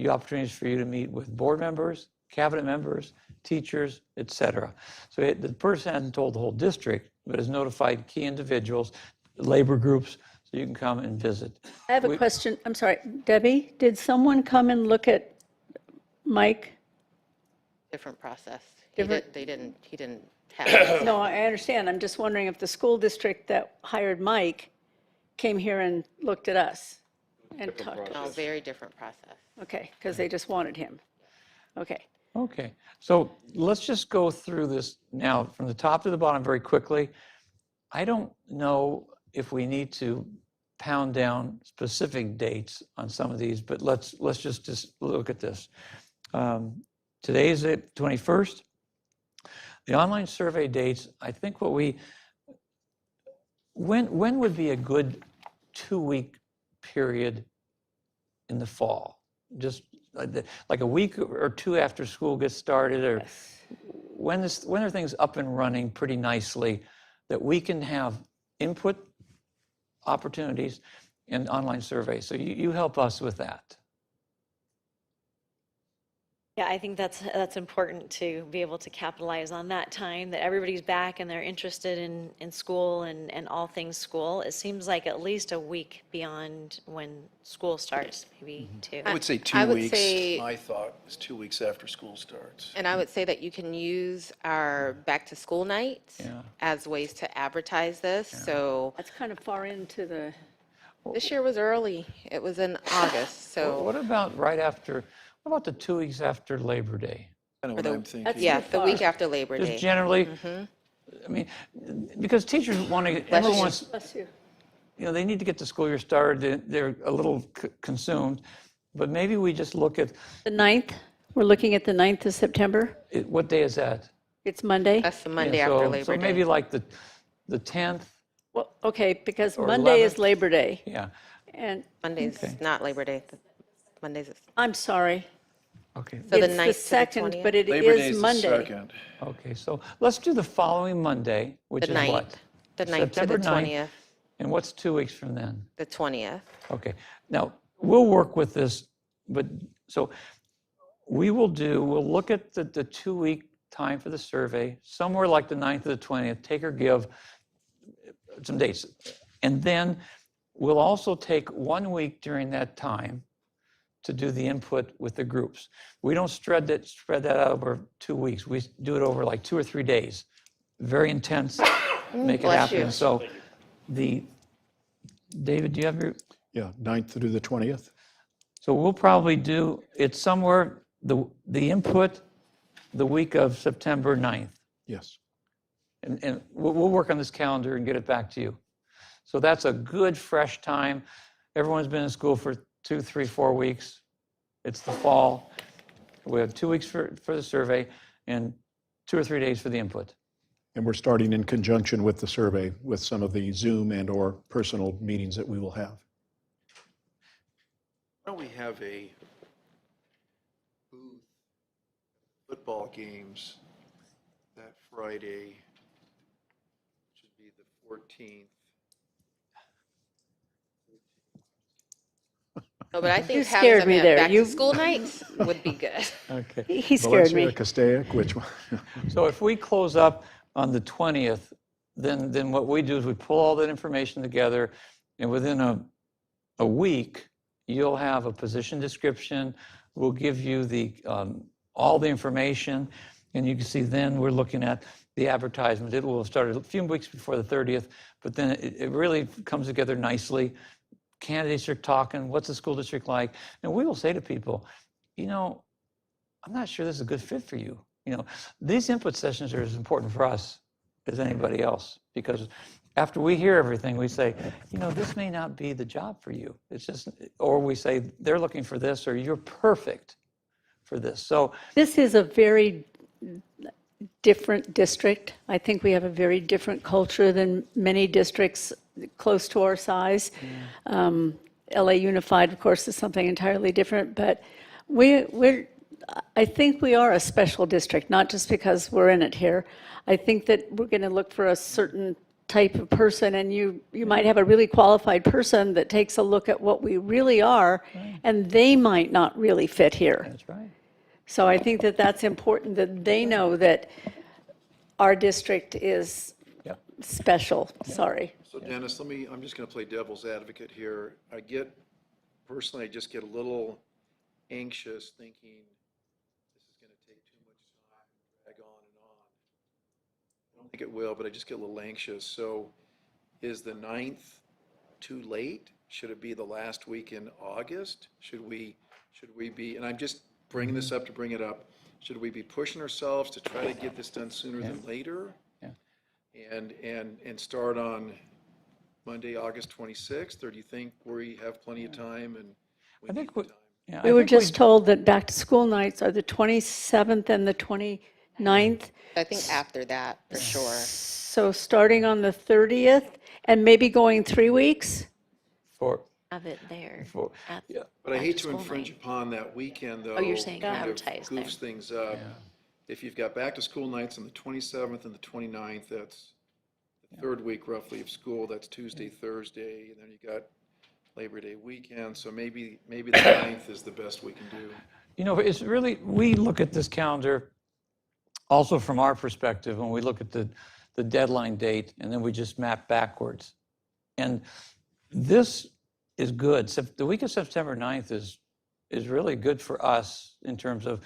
opportunities for you to meet with board members, cabinet members, teachers, et cetera. So the person hasn't told the whole district, but has notified key individuals, labor groups, so you can come and visit. I have a question. I'm sorry, Debbie, did someone come and look at Mike? Different process. Different- He didn't have it. No, I understand. I'm just wondering if the school district that hired Mike came here and looked at us and talked. No, very different process. Okay, because they just wanted him. Okay. Okay, so let's just go through this now from the top to the bottom very quickly. I don't know if we need to pound down specific dates on some of these, but let's just look at this. Today is the 21st. The online survey dates, I think when would be a good 2-week period in the fall? Just like a week or 2 after school gets started, or when are things up and running pretty nicely that we can have input opportunities and online surveys? So you help us with that. Yeah, I think that's important to be able to capitalize on that time, that everybody's back and they're interested in school and all things school. It seems like at least a week beyond when school starts, maybe 2. I would say 2 I would weeks. say- My thought is 2 weeks after school starts. And I would say that you can use our back-to-school nights Yeah. as ways to advertise this. So That's kind of far into the, this year was early. It was in August, so. What about what about the 2 weeks after Labor Day? Kind of what I'm thinking. Yeah, too the week far. after Labor Day. Just generally, I mean, because teachers want to, everyone wants, bless you. they need to get the school year started. They're a little consumed, but maybe we just look at, The 9th, we're looking at the 9th of September. what day is that? It's Monday. That's the Monday Yeah, after so Labor So Day. maybe like the 10th, Well, okay, because Or Monday is 11th. Labor Day. yeah. And Monday's Okay. not Labor Day. Monday's, I'm sorry. Okay, so the It's 9th the to the 2nd, 20th? but it Labor Day is is the Monday. 2nd. okay, so let's do the following Monday, which The is 9th. what? The 9th to the September 9th. 20th. And what's 2 weeks from then? The 20th. Okay, now, we'll work with this, but, so we'll look at the 2-week time for the survey, somewhere like the 9th to the 20th, take or give some dates. And then we'll also take 1 week during that time to do the input with the groups. We don't spread that out over 2 weeks. We do it over like 2 or 3 days. Very intense, make it bless happen. you. So David, do you have your? Yeah, 9th through the 20th. So we'll probably do, it's somewhere, the input, the week of September 9th. Yes. And we'll work on this calendar and get it back to you. So that's a good, fresh time. Everyone's been in school for 2, 3, 4 weeks. It's the fall. We have 2 weeks for the survey and 2 or 3 days for the input. And we're starting in conjunction with the survey with some of the Zoom and/or personal meetings that we will have. Why don't we have a booth, football games that Friday, should be the 14th. No, but I think You having scared me something at there. back to You- school nights would be good. Okay. He scared me. Valencia, Castaic, which one? So if we close up on the 20th, then what we do is we pull all that information together, and within a week, you'll have a position description. We'll give you the all the information, and you can see then we're looking at the advertisement. It will start a few weeks before the 30th, but then it really comes together nicely. Candidates are talking, what's the school district like? And we will say to people, you know, I'm not sure this is a good fit for you. You know, these input sessions are as important for us as anybody else, because after we hear everything, we say, you know, this may not be the job for you. It's just, or we say, they're looking for this, or you're perfect for this. So This is a very different district. I think we have a very different culture than many districts close to our size. LA Unified, of course, is something entirely different, but I think we are a special district, not just because we're in it here. I think that we're going to look for a certain type of person, and you might have a really qualified person that takes a look at what we really are, and they might not really fit here. that's right. So I think that that's important, that they know that our district is Yep. special, sorry. So Dennis, I'm just going to play devil's advocate here. Personally, I just get a little anxious thinking this is going to take too much time, drag on and on. I don't think it will, but I just get a little anxious. So is the 9th too late? Should it be the last week in August? Should we be, and I'm just bringing this up to bring it up, should we be pushing ourselves to try to get this done sooner than later? Yeah. And start on Monday, August 26th, or do you think we have plenty of time and we I need think the we, time? yeah, I We were think just told that back-to-school nights are the 27th and the 29th. I think after that, for sure. So starting on the 30th and maybe going 3 weeks? for, Have it there. for, at- yeah. But I hate to Back-to-school infringe night. upon that weekend, though. Oh, you're saying kind of advertise there. Goofs things up. If you've got back-to-school nights on the 27th and the 29th, that's the third week roughly of school, that's Tuesday, Thursday, and then you got Labor Day weekend, so maybe the 9th is the best we can do. You know, it's really, we look at this calendar also from our perspective, when we look at the deadline date, and then we just map backwards. And this is good. The week of September 9th is really good for us in terms of,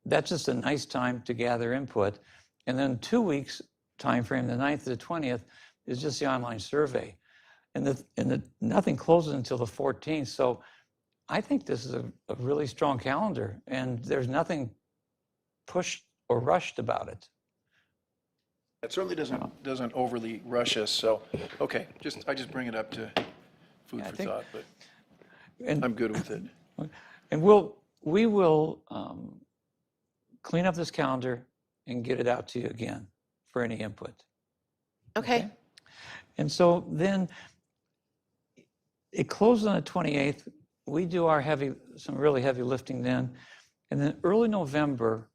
that's just a nice time to gather input. And then 2 weeks timeframe, the 9th to the 20th, is just the online survey. And nothing closes until the 14th. So I think this is a really strong calendar, and there's nothing pushed or rushed about it. It certainly doesn't overly rush us, so, okay, I just bring it up to food Yeah, I for think- thought, but And, I'm good with it. and we will clean up this calendar and get it out to you again for any input. Okay. And so then it closes on the 28th. We do some really heavy lifting then. And then early November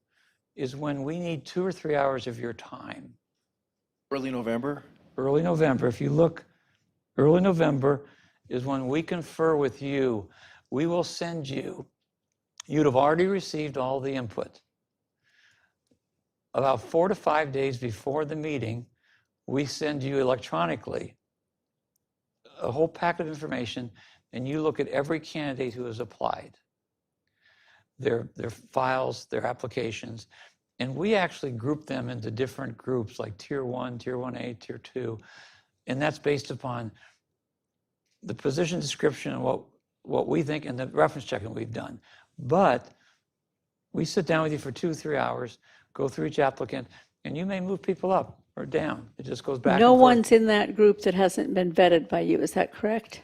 is when we need 2 or 3 hours of your time. Early November? Early November, if you look, early November is when we confer with you. We will send you'd have already received all the input. About 4 to 5 days before the meeting, we send you electronically a whole packet of information, and you look at every candidate who has applied, their files, their applications, and we actually group them into different groups like Tier 1, Tier 1A, Tier 2, and that's based upon the position description and what we think and the reference checking we've done. But we sit down with you for 2 or 3 hours, go through each applicant, and you may move people up or down. It just goes back and No forth. one's in that group that hasn't been vetted by you, is that correct?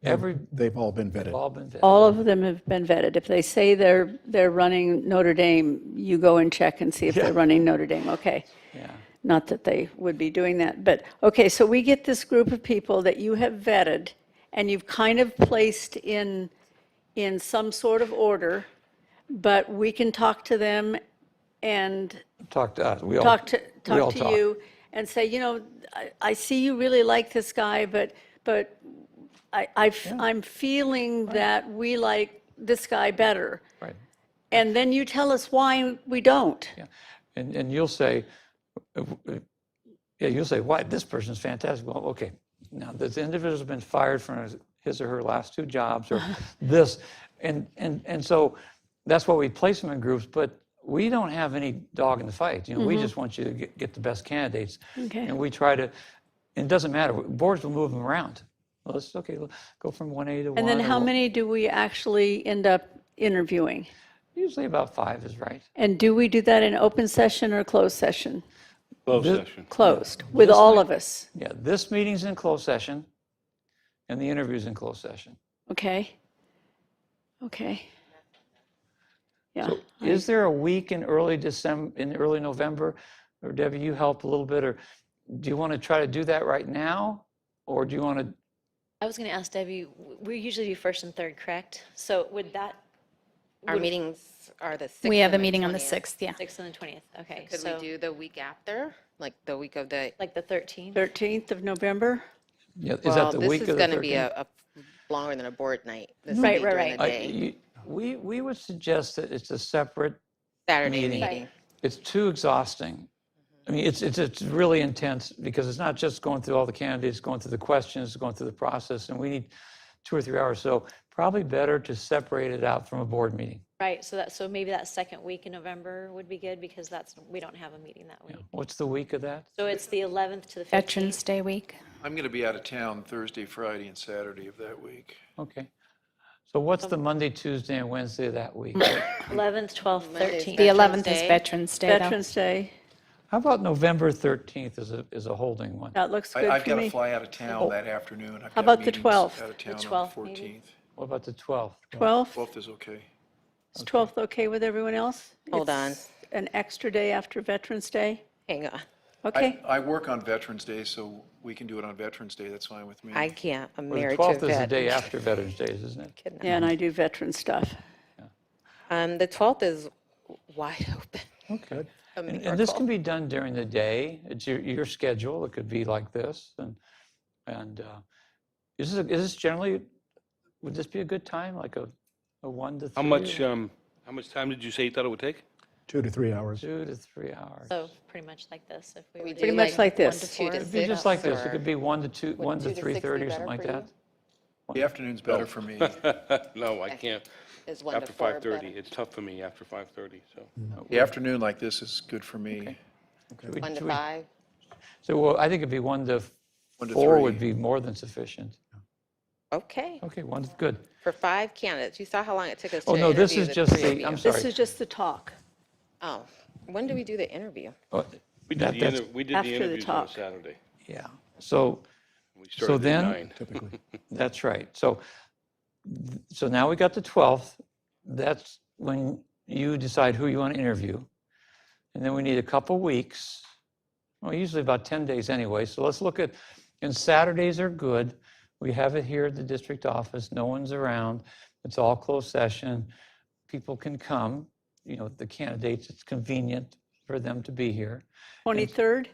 They've all been They've vetted. all been vetted. All of them have been vetted. If they say they're running Notre Dame, you go and check and see if they're running Notre Dame, okay. Yeah. Not that they would be doing that, but, okay, so we get this group of people that you have vetted, and you've kind of placed in some sort of order, but we can talk to them and Talk to us. We all talk to talk. you and say, I see you really like this guy, but I'm feeling that we like this guy better. Right. And then you tell us why we don't. Yeah. And you'll say, you'll say, why, this person's fantastic. Well, okay, now this individual's been fired from his or her last 2 jobs or this. And so that's why we place them in groups, but we don't have any dog in the fight. We just want you to get the best candidates. Okay. And we try to, and it doesn't matter, boards will move them around. Well, let's go from 1A to 1. And then or how one- many do we actually end up interviewing? Usually about 5 is right. And do we do that in open session or closed session? Closed session. Closed, with all of us, Yeah, this meeting's in closed session and the interview's in closed session. okay? Okay. Yeah, Is there a week in early December, in early November? Or Debbie, you help a little bit, or do you want to try to do that right now? Or do you want to, I was going to ask Debbie, we usually do first and third, correct? So would that, Our meetings are the 6th. We have a and the meeting on the 20th. 6th, yeah. 6th and the 20th, okay. Could So we do the week after, like the week of the, like the 13th? 13th of November? is well, that the this week is of the going to be 13th? a longer than a board night. This will Right, be right, during the right. day. We would suggest that it's a separate, Saturday meeting. meeting. it's too exhausting. I mean, it's really intense because it's not just going through all the candidates, going through the questions, going through the process, and we need 2 or 3 hours. So probably better to separate it out from a board meeting. Right, so maybe that second week in November would be good because we don't have a meeting that week. What's the week of that? So it's the 11th to the 15th. Veterans Day week. I'm going to be out of town Thursday, Friday, and Saturday of that week. Okay. So what's the Monday, Tuesday, and Wednesday of that week? 11th, 12th, Monday's 13th. The 11th is Day. Veterans Day, though. Veterans Day, How about November 13th is a holding one? that looks good I've for got to me. fly out of town that afternoon. I've How got about the meetings 12th? Out of town on the 12th, maybe? 14th. What about the 12th? 12th, 12th is okay. is 12th okay with everyone else? Hold on. It's an extra day after Veterans Day? Hang on. Okay, I work on Veterans Day, so we can do it on Veterans Day. That's fine with me. I can't. I'm Well, the married to a 12th is the vet. day after Veterans Day, isn't it? yeah, and I do veteran stuff. The 12th is wide open. Okay. A And this miracle. can be done during the day. It's your schedule. It could be like this. And is this generally, would this be a good time, like a 1 to 3? How much time did you say you thought it would take? 2 to 3 hours. 2 to 3 hours. So pretty much like this, if we We were do to Pretty much do like 1 this. to 2 to 4. It'd be just like this. It or- could be 1 to 2, 1 to 2 to 6 be 3:30 or better something like for that. The afternoon's better for me. No, I can't. Is 1 to After 4 5:30. better? It's tough for me after 5:30, so. The afternoon like this is good for me. Should we- 1 to should we- 5? So, well, I think it'd be 1 to 1 to 4 3. would be more than sufficient. Okay. Okay, 1's good. For 5 candidates. You saw how long it took us to Oh, no, this interview is the just 3 of the, I'm you. sorry. This is just the talk. Oh, when do we do the interview? Oh, We that- did that's- we did After the the interviews on a talk. Saturday. Yeah, so We started at then- 9. Typically. that's right. So now we got the 12th. That's when you decide who you want to interview. And then we need a couple weeks, well, usually about 10 days anyway. So let's look at, and Saturdays are good. We have it here at the district office. No one's around. It's all closed session. People can come, the candidates, it's convenient for them to be here. 23rd?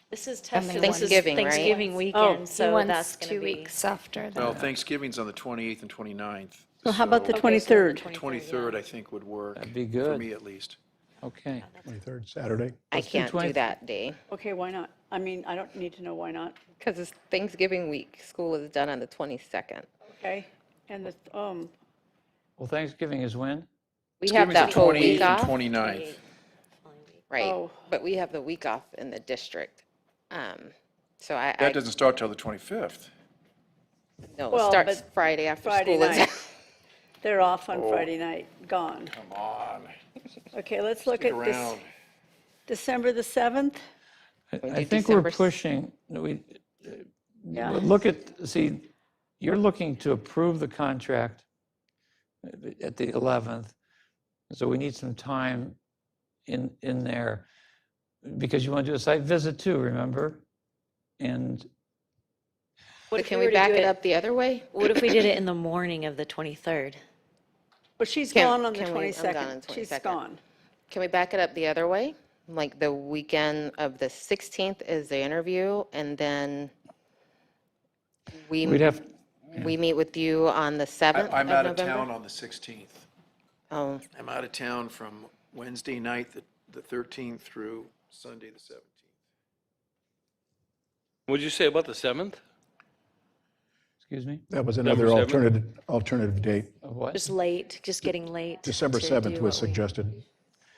This is tough. And for they this is Thanksgiving, right? Thanksgiving Oh, weekend, He so wants that's going 2 to be. weeks after Well, that. Thanksgiving's on the 28th and 29th. So how about the so Okay, so then the 23rd? 23rd, I think, would work. That'd be For good. me, at least. Okay. 23rd, Saturday. I Let's do can't 20 do that day Okay, why not? I mean, I don't need to know why not. because it's Thanksgiving week. School is done on the 22nd. Okay, and Well, Thanksgiving is when? We have Thanksgiving's that the whole 28th week and off, 29th. right? Oh. But we have the week off in the district. So I That doesn't start till the 25th. no, Well, it starts but Friday after Friday school is night. out. they're off on Friday night, gone. Come on. Okay, let's look Stick at this, around. December the 7th? I do think we're December pushing, Yeah. look at, see, you're looking to approve the contract at the 11th. So we need some time in there because you want to do a site visit too, remember? And What But if can were we to back do it up the other way? What if we did it in the morning of the 23rd? But she's Can- gone on the can we- I'm gone 22nd. on the She's 22nd. gone. Can we back it up the other way? Like the weekend of the 16th is the interview, and then We'd have, we meet with you on the 7th I'm of out of November? town on the 16th. Oh, I'm out of town from Wednesday night, the 13th, through Sunday, the 17th. What'd you say about the 7th? excuse me, That was another December 7th? alternative date. of what? Just late, just getting late. December to 7th do was what we- suggested.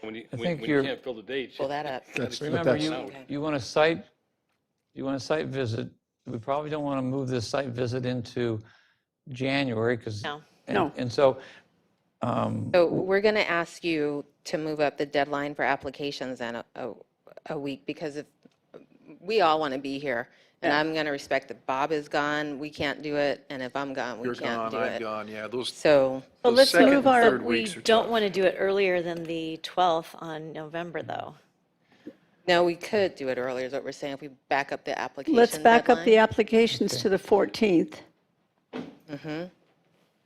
When you, I when think when you you're- can't fill the dates. pull that up. That's- but Remember, that's- you want a site, visit. We probably don't want to move this site visit into January because. No. No. And so, So we're going to ask you to move up the deadline for applications and a week, because if, we all want to be here. And I'm going to respect that Bob is gone, we can't do it, and if I'm gone, we You're can't gone, do I'm it. gone, yeah, those So, Well, those let's second move and our- third We weeks are don't tough. want to do it earlier than the 12th on November, though. no, we could do it earlier, is what we're saying, if we back up the application Let's back up the deadline. applications to the 14th,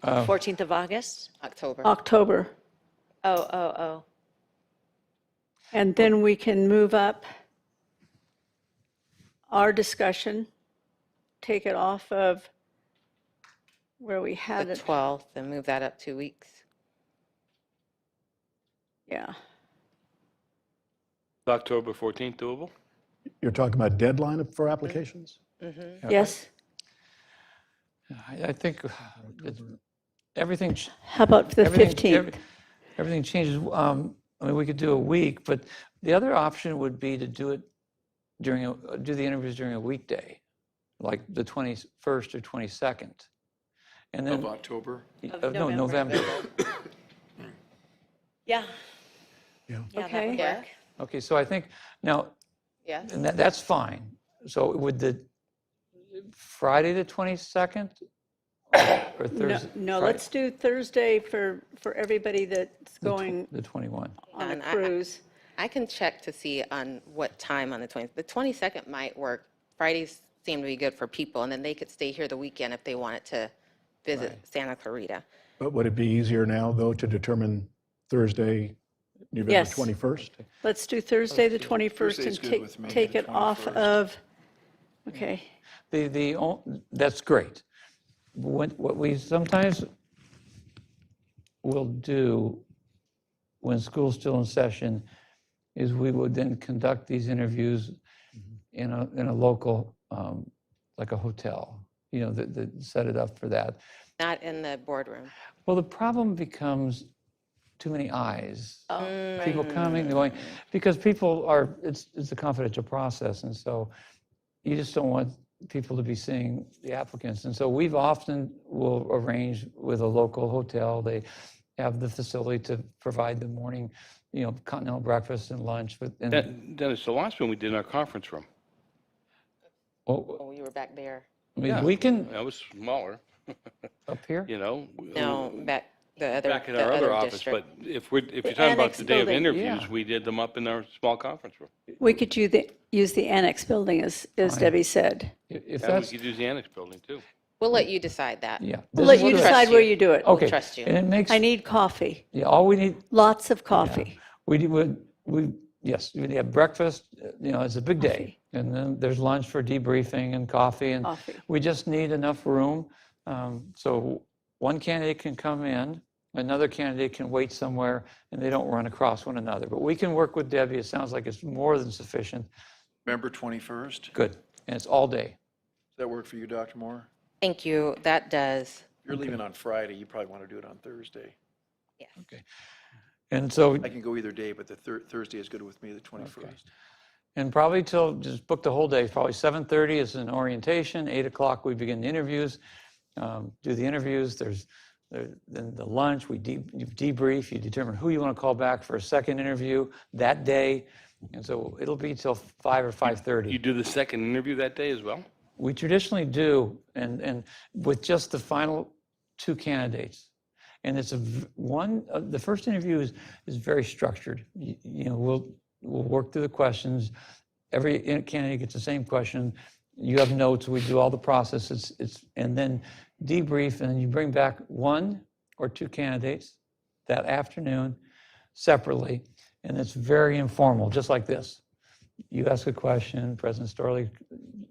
14th of August? October. October. Oh. And then we can move up our discussion, take it off of where we had The it. 12th, and move that up 2 weeks. Yeah. October 14th doable? You're talking about deadline for applications? Yes? I think everything. How about the everything- 15th? Everything changes. I mean, we could do a week, but the other option would be to do it do the interviews during a weekday, like the 21st or 22nd. And then, Of October. no, November. Yeah. Yeah. Yeah, that Okay. would Yeah. work. Okay, so I think, now, Yes? and that's fine. So would the Friday, the 22nd? Or No, Thursday? no, Friday, let's do Thursday for everybody that's going The 21. on a And cruise. I can check to see on what time on the 20th. The 22nd might work. Fridays seem to be good for people, and then they could stay here the weekend if they wanted to visit Right. Santa Clarita. But would it be easier now, though, to determine Thursday, November Yes. 21st? Let's do Thursday, the 21st, and Thursday's good with me, take the it off 21st. of, okay. That's great. What we sometimes will do when school's still in session is we would then conduct these interviews in a local, like a hotel, that set it up for that. Not in the boardroom. Well, the problem becomes too many eyes. Oh, People coming, going, because people are, it's a confidential process, and so you just don't want people to be seeing the applicants. And so we've often will arrange with a local hotel. They have the facility to provide the morning, continental breakfast and lunch. Dennis, the last one we did in our conference room. Well, Oh, you were back there. I mean, Yeah. we can, That was smaller, up here, you know? No, back the other, Back in the our other other office, but district. if you're talking about annex the day of building. interviews, Yeah. we did them up in our small conference room. We could use the annex building, as Debbie said. if And we that's, could use the annex building too. We'll let you decide that. yeah. We'll This let is you what- decide where you do it. Okay, trust you. and it makes, I need coffee, yeah, all we need, lots of coffee. yes, we have breakfast, it's a big day. And then there's lunch for debriefing and coffee, and Coffee. we just need enough room. So one candidate can come in, another candidate can wait somewhere, and they don't run across one another. But we can work with Debbie. It sounds like it's more than sufficient. November 21st. Does Good. And it's all day. that work for you, Dr. Moore? Thank you, that does. You're leaving on Friday, you probably want to do it on Thursday. And so, I can go either day, but the Thursday is good with me, the 21st. and probably just book the whole day. Probably 7:30 is an orientation. 8 o'clock, we begin the interviews. Do the interviews. Then the lunch, you debrief, you determine who you want to call back for a second interview that day. And so it'll be till 5 or 5:30. You do the second interview that day as well? We traditionally do, and with just the final two candidates. And it's the first interview is very structured. We'll work through the questions. Every candidate gets the same question. You have notes, we do all the process. And then debrief, and then you bring back one or two candidates that afternoon separately. And it's very informal, just like this. You ask a question, President Storley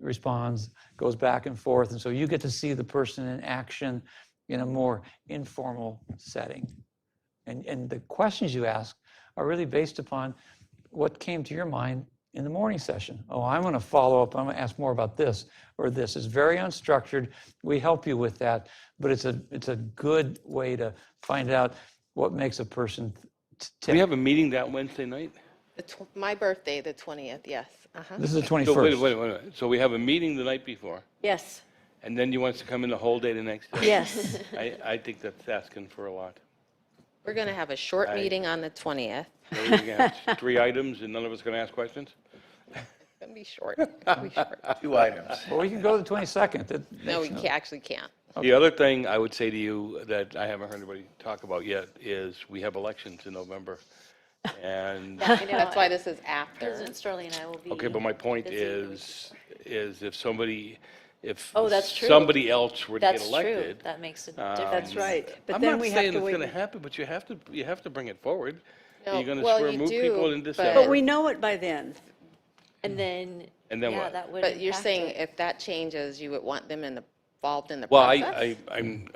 responds, goes back and forth. And so you get to see the person in action in a more informal setting. And the questions you ask are really based upon what came to your mind in the morning session. Oh, I'm going to follow up. I'm going to ask more about this or this. It's very unstructured. We help you with that, but it's a good way to find out what makes a person We tick. have a meeting that Wednesday night? My birthday, the 20th, yes. Uh-huh. This is the So 21st. wait a minute. So we have a meeting the night before, Yes, and then you want us to come in the whole day the next day? yes. I think that's asking for a lot. We're going to have a short meeting on the 20th. So we're gonna have 3 items, and none of us going to ask questions? It's going to be short. It'll be short. 2 items. Well, we can go to the 22nd. That No, makes we actually can't. The other thing I would say to you that I haven't heard anybody talk about yet is we have elections in November. And, That's why this is after. President Storley and I will be. okay, but my point busy is if somebody, if Oh, that's true. somebody else were to get That's true. elected. That makes a difference. That's right. But I'm then not we have saying to it's wait. going to happen, but you have to bring it forward. No, You're going to well, swear you move do, people in but- December. But we know it by then. And then, And then yeah, what? that would But you're impact saying it. if that changes, you would want them involved in the Well, process?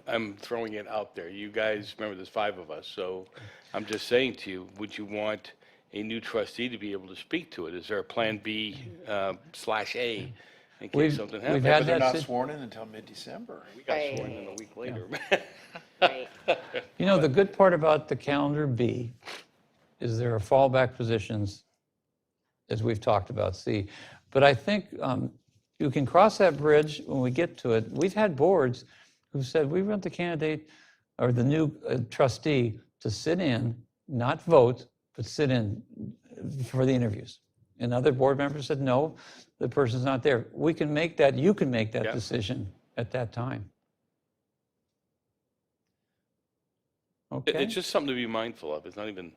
I'm throwing it out there. You guys, remember, there's 5 of us, so I'm just saying to you, would you want a new trustee to be able to speak to it? Is there a Plan B / A in We've- case something we've happens? had But they're that not sit- sworn in until mid-December. We got sworn in a week later. Right. You know, the good part about the calendar B is there are fallback positions, as we've talked about C. But I think you can cross that bridge when we get to it. We've had boards who said, we want the candidate or the new trustee to sit in, not vote, but sit in for the interviews. And other board members said, no, the person's not there. We can make that, you can make that Yeah. decision at that time. It's Okay? just something to be mindful of. It's not even,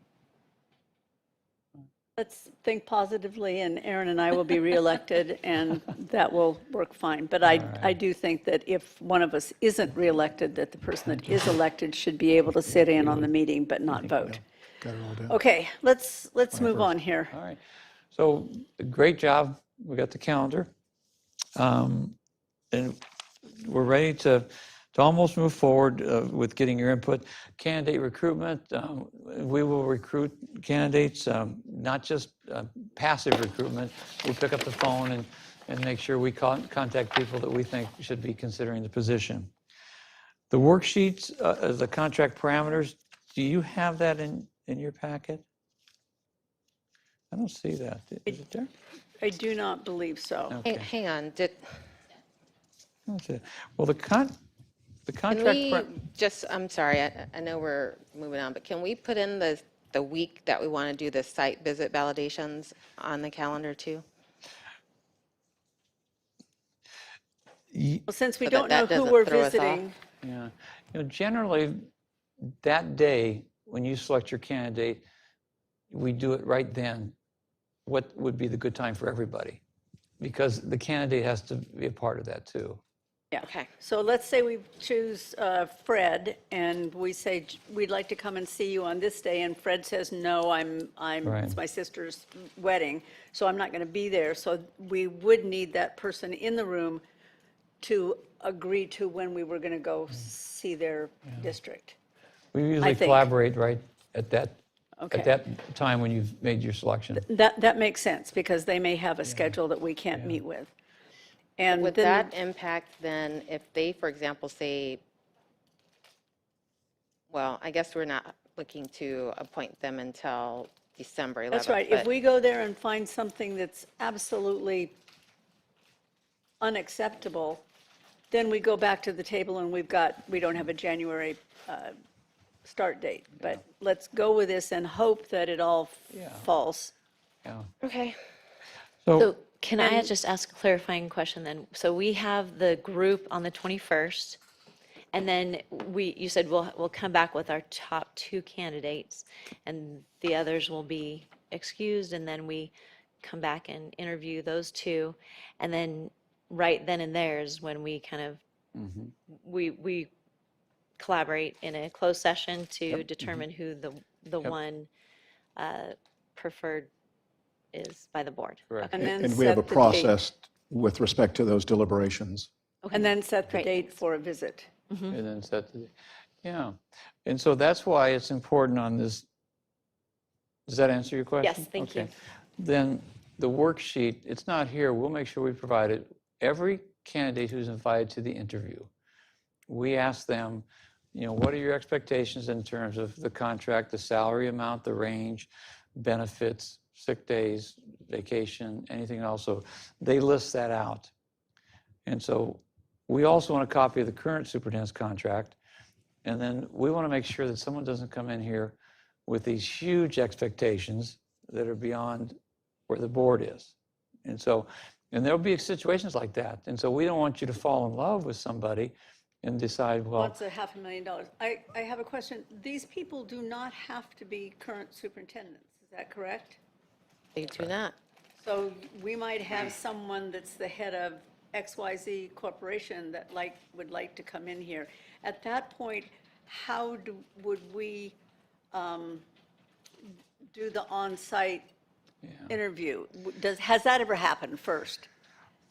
Let's think positively, and Aaron and I will be reelected, and that will work fine. But I do think that if one of us isn't reelected, that the person that is elected should be able to sit in on the meeting but not vote. Got it all down. Okay, let's move on here. All right. So great job. We got the calendar. And we're ready to almost move forward with getting your input. Candidate recruitment, we will recruit candidates, not just passive recruitment. We'll pick up the phone and make sure we contact people that we think should be considering the position. The worksheets, the contract parameters, do you have that in your packet? I don't see that. Is it there? I do not believe so. Okay. Hang on, I don't see it. Well, the can contract. we just, I'm sorry, I know we're moving on, but can we put in the week that we want to do the site visit validations on the calendar too? Well, since we So that don't know that who doesn't we're throw us off. visiting, Yeah, generally, that day, when you select your candidate, we do it right then. What would be the good time for everybody? Because the candidate has to be a part of that too. yeah. Okay. So let's say we choose Fred, and we say, we'd like to come and see you on this day, and Fred says, no, Right. it's my sister's wedding, so I'm not going to be there. So we would need that person in the room to agree to when we were going to go see their district. We usually think. collaborate right at Okay. that time when you've made your selection. That makes sense, because they may have a schedule that we can't meet with. And Would then, that impact then if they, for example, say, well, I guess we're not looking to appoint them until December 11th. that's right, if but- we go there and find something that's absolutely unacceptable, then we go back to the table and we don't have a January start date. But let's go with this and hope that it all falls. Yeah. Okay. So can I just ask a clarifying question then? So we have the group on the 21st, and then you said we'll come back with our top 2 candidates, and the others will be excused, and then we come back and interview those 2, and then right then and there is when we kind of, we collaborate in a closed session to determine who the one preferred is by the board. Correct. And then And we have a set the date. process with respect to those deliberations. And then set the Great. date for a visit. And then set the, yeah. And so that's why it's important on this. Does that answer your question? Yes, thank you. Okay. Then the worksheet, it's not here. We'll make sure we provide it. Every candidate who's invited to the interview, we ask them, what are your expectations in terms of the contract, the salary amount, the range, benefits, sick days, vacation, anything else. So they list that out. And so we also want a copy of the current superintendent's contract. And then we want to make sure that someone doesn't come in here with these huge expectations that are beyond where the board is. And there'll be situations like that. And so we don't want you to fall in love with somebody and decide, well, What's $500,000? I have a question. These people do not have to be current superintendents, is that correct? They do not. So we might have someone that's the head of XYZ Corporation that would like to come in here. At that point, how would we do the on-site interview? Has that ever happened first?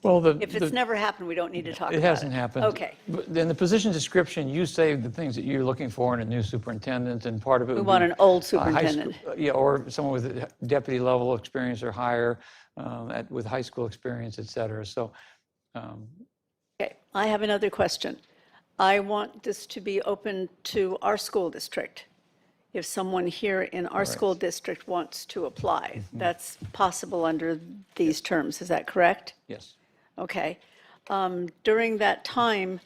well, If it's never happened, we don't need to talk about it. it hasn't happened. Okay. But then the position description, you say the things that you're looking for in a new superintendent, and part of it We would want be an old a high school- superintendent. Yeah, or someone with a deputy level experience or higher, with high school experience, et cetera. So, Okay, I have another question. I want this to be open to our school district. If someone here in our school district wants to apply, that's possible under these terms, is that correct? yes. Okay. During that time,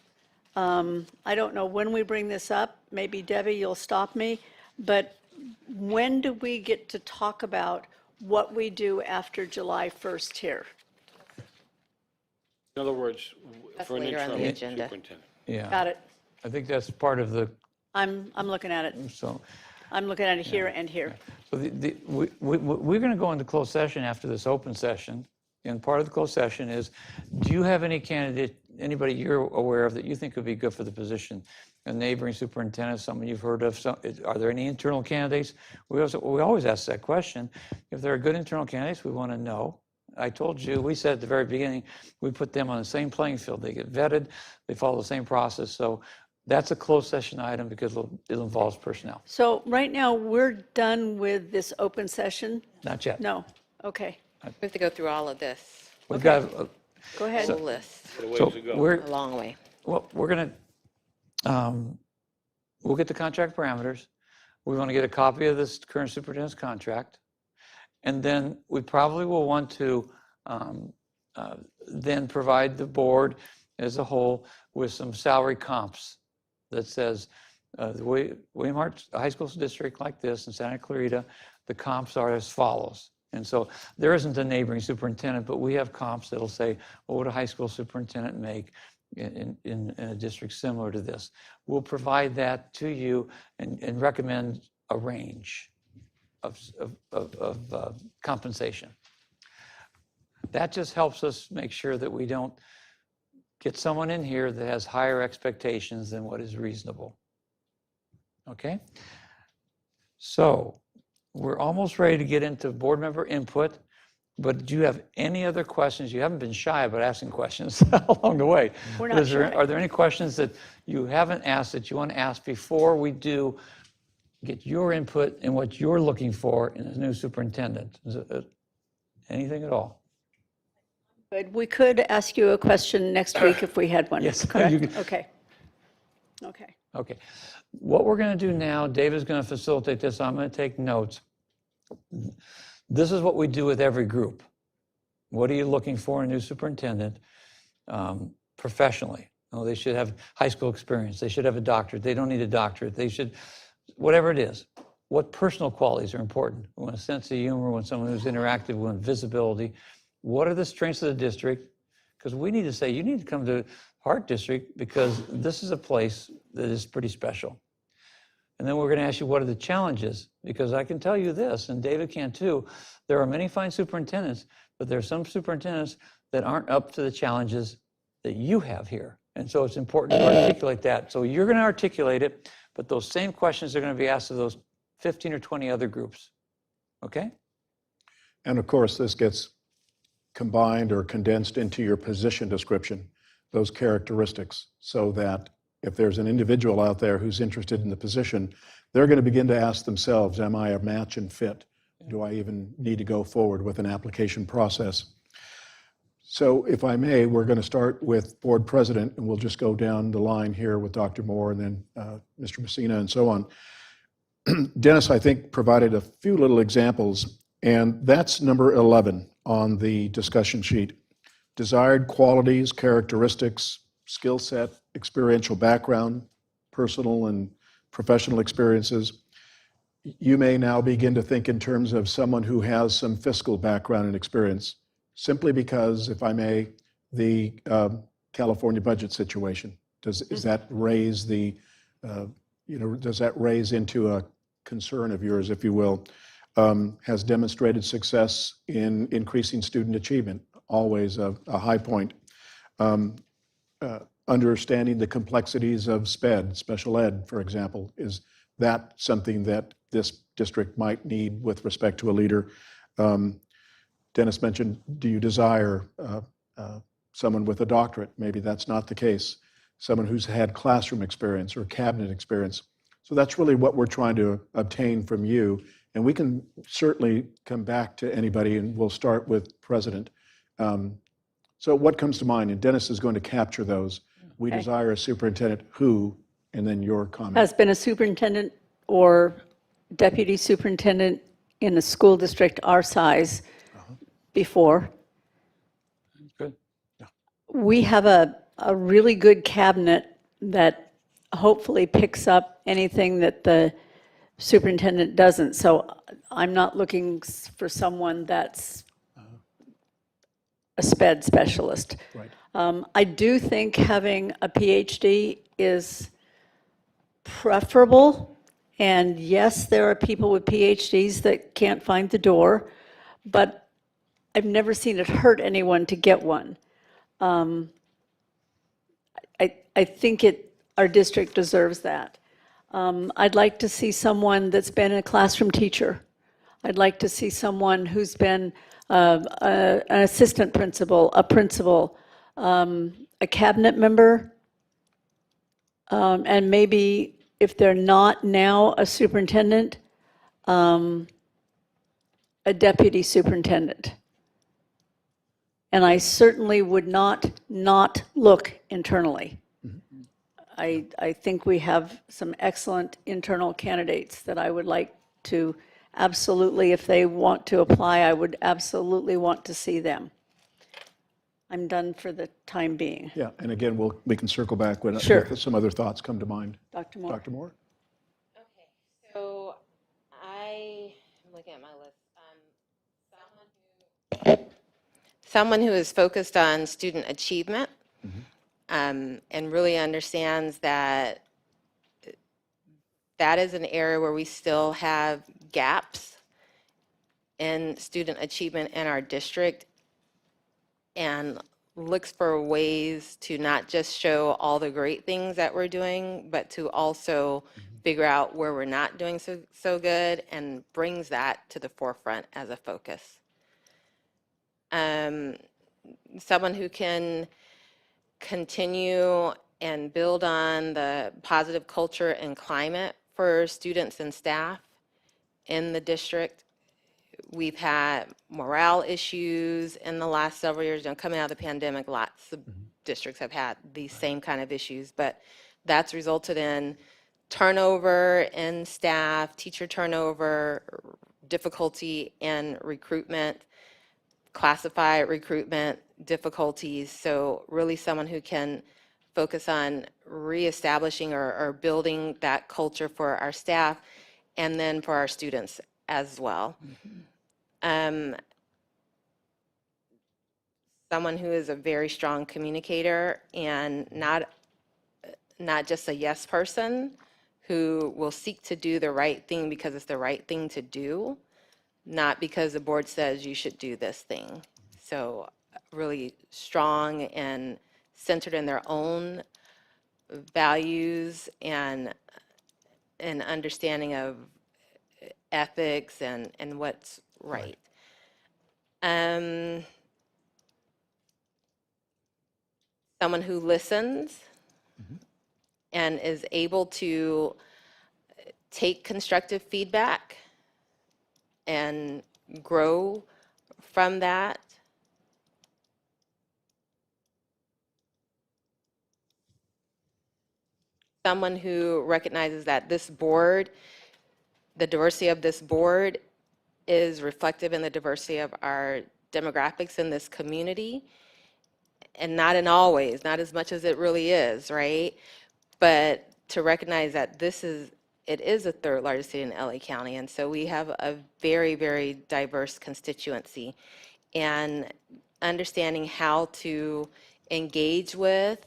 I don't know when we bring this up, maybe Debbie, you'll stop me, but when do we get to talk about what we do after July 1st here? In other words, That's for an later on the interim agenda. superintendent. Yeah. Got it. I think that's part of the, I'm looking at it. so. I'm looking at it here and here. So we're going to go into closed session after this open session. And part of the closed session is, do you have any candidate, anybody you're aware of that you think would be good for the position? A neighboring superintendent, someone you've heard of? Are there any internal candidates? We always ask that question. If there are good internal candidates, we want to know. I told you, we said at the very beginning, we put them on the same playing field. They get vetted, they follow the same process. So that's a closed session item because it involves personnel. So right now, we're done with this open session? Not yet. No, okay, We have to go through all of this, We've got, go ahead. whole list, What a ways so to go. we're, a long way. well, we're going to, we'll get the contract parameters. We want to get a copy of this current superintendent's contract. And then we probably will want to then provide the board as a whole with some salary comps that says, the way William Hart High School District like this in Santa Clarita, the comps are as follows. And so there isn't a neighboring superintendent, but we have comps that'll say, what would a high school superintendent make in a district similar to this? We'll provide that to you and recommend a range of compensation. That just helps us make sure that we don't get someone in here that has higher expectations than what is reasonable. Okay? So we're almost ready to get into board member input, but do you have any other questions? You haven't been shy about asking questions along the way. We're But not shy. Are there any questions that you haven't asked that you want to ask before we do get your input in what you're looking for in a new superintendent? Is it, anything at all? Good. We could ask you a question next week if we had one. Yes, you Correct? can. Okay. Okay. Okay. What we're going to do now, Dave is going to facilitate this. I'm going to take notes. This is what we do with every group. What are you looking for in a new superintendent professionally? Oh, they should have high school experience. They should have a doctorate. They don't need a doctorate. They should, whatever it is. What personal qualities are important? We want a sense of humor. We want someone who's interactive. We want visibility. What are the strengths of the district? Because we need to say, you need to come to Hart District because this is a place that is pretty special. And then we're going to ask you, what are the challenges? Because I can tell you this, and David can too, there are many fine superintendents, but there are some superintendents that aren't up to the challenges that you have here. And so it's important to articulate that. So you're going to articulate it, but those same questions are going to be asked of those 15 or 20 other groups. Okay? And of course, this gets combined or condensed into your position description, those characteristics, so that if there's an individual out there who's interested in the position, they're going to begin to ask themselves, am I a match and fit? Do I even need to go forward with an application process? So if I may, we're going to start with board president, and we'll just go down the line here with Dr. Moore and then Mr. Messina and so on. Dennis, I think, provided a few little examples, and that's number 11 on the discussion sheet. Desired qualities, characteristics, skill set, experiential background, personal and professional experiences. You may now begin to think in terms of someone who has some fiscal background and experience, simply because, if I may, the California budget situation. Does that raise the, does that raise into a concern of yours, if you will? Has demonstrated success in increasing student achievement, always a high point. Understanding the complexities of SPED, special ed, for example, is that something that this district might need with respect to a leader? Dennis mentioned, do you desire someone with a doctorate? Maybe that's not the case. Someone who's had classroom experience or cabinet experience. So that's really what we're trying to obtain from you. And we can certainly come back to anybody, and we'll start with President. So what comes to mind? And Dennis is going to capture those. We Okay. desire a superintendent who, and then your comment. Has been a superintendent or deputy superintendent in a school district our size before. Good. We have a really good cabinet that hopefully picks up anything that the superintendent doesn't. So I'm not looking for someone that's a SPED specialist. Right. I do think having a PhD is preferable. And yes, there are people with PhDs that can't find the door, but I've never seen it hurt anyone to get one. I think our district deserves that. I'd like to see someone that's been a classroom teacher. I'd like to see someone who's been an assistant principal, a principal, a cabinet member, and maybe if they're not now a superintendent, a deputy superintendent. And I certainly would not look internally. I think we have some excellent internal candidates that I would like to absolutely, if they want to apply, I would absolutely want to see them. I'm done for the time being. Yeah, and again, we can circle back when Sure. if some other thoughts come to mind. Dr. Moore? Dr. Moore? Okay, so I'm looking at my list. Someone who is focused on student achievement and really understands that that is an area where we still have gaps in student achievement in our district, and looks for ways to not just show all the great things that we're doing, but to also figure out where we're not doing so good, and brings that to the forefront as a focus. Someone who can continue and build on the positive culture and climate for students and staff in the district. We've had morale issues in the last several years. Coming out of the pandemic, lots of districts have had these same kind of issues, but that's resulted in turnover in staff, teacher turnover, difficulty in recruitment, classified recruitment difficulties. So really someone who can focus on reestablishing or building that culture for our staff and then for our students as well. Someone who is a very strong communicator and not just a yes person, who will seek to do the right thing because it's the right thing to do, not because the board says you should do this thing. So really strong and centered in their own values and an understanding of ethics and what's right. Um, Someone who listens and is able to take constructive feedback and grow from that. Someone who recognizes that this board, the diversity of this board is reflective in the diversity of our demographics in this community. And not in all ways, not as much as it really is, right? But to recognize that it is the third largest city in LA County. And so we have a very, very diverse constituency. And understanding how to engage with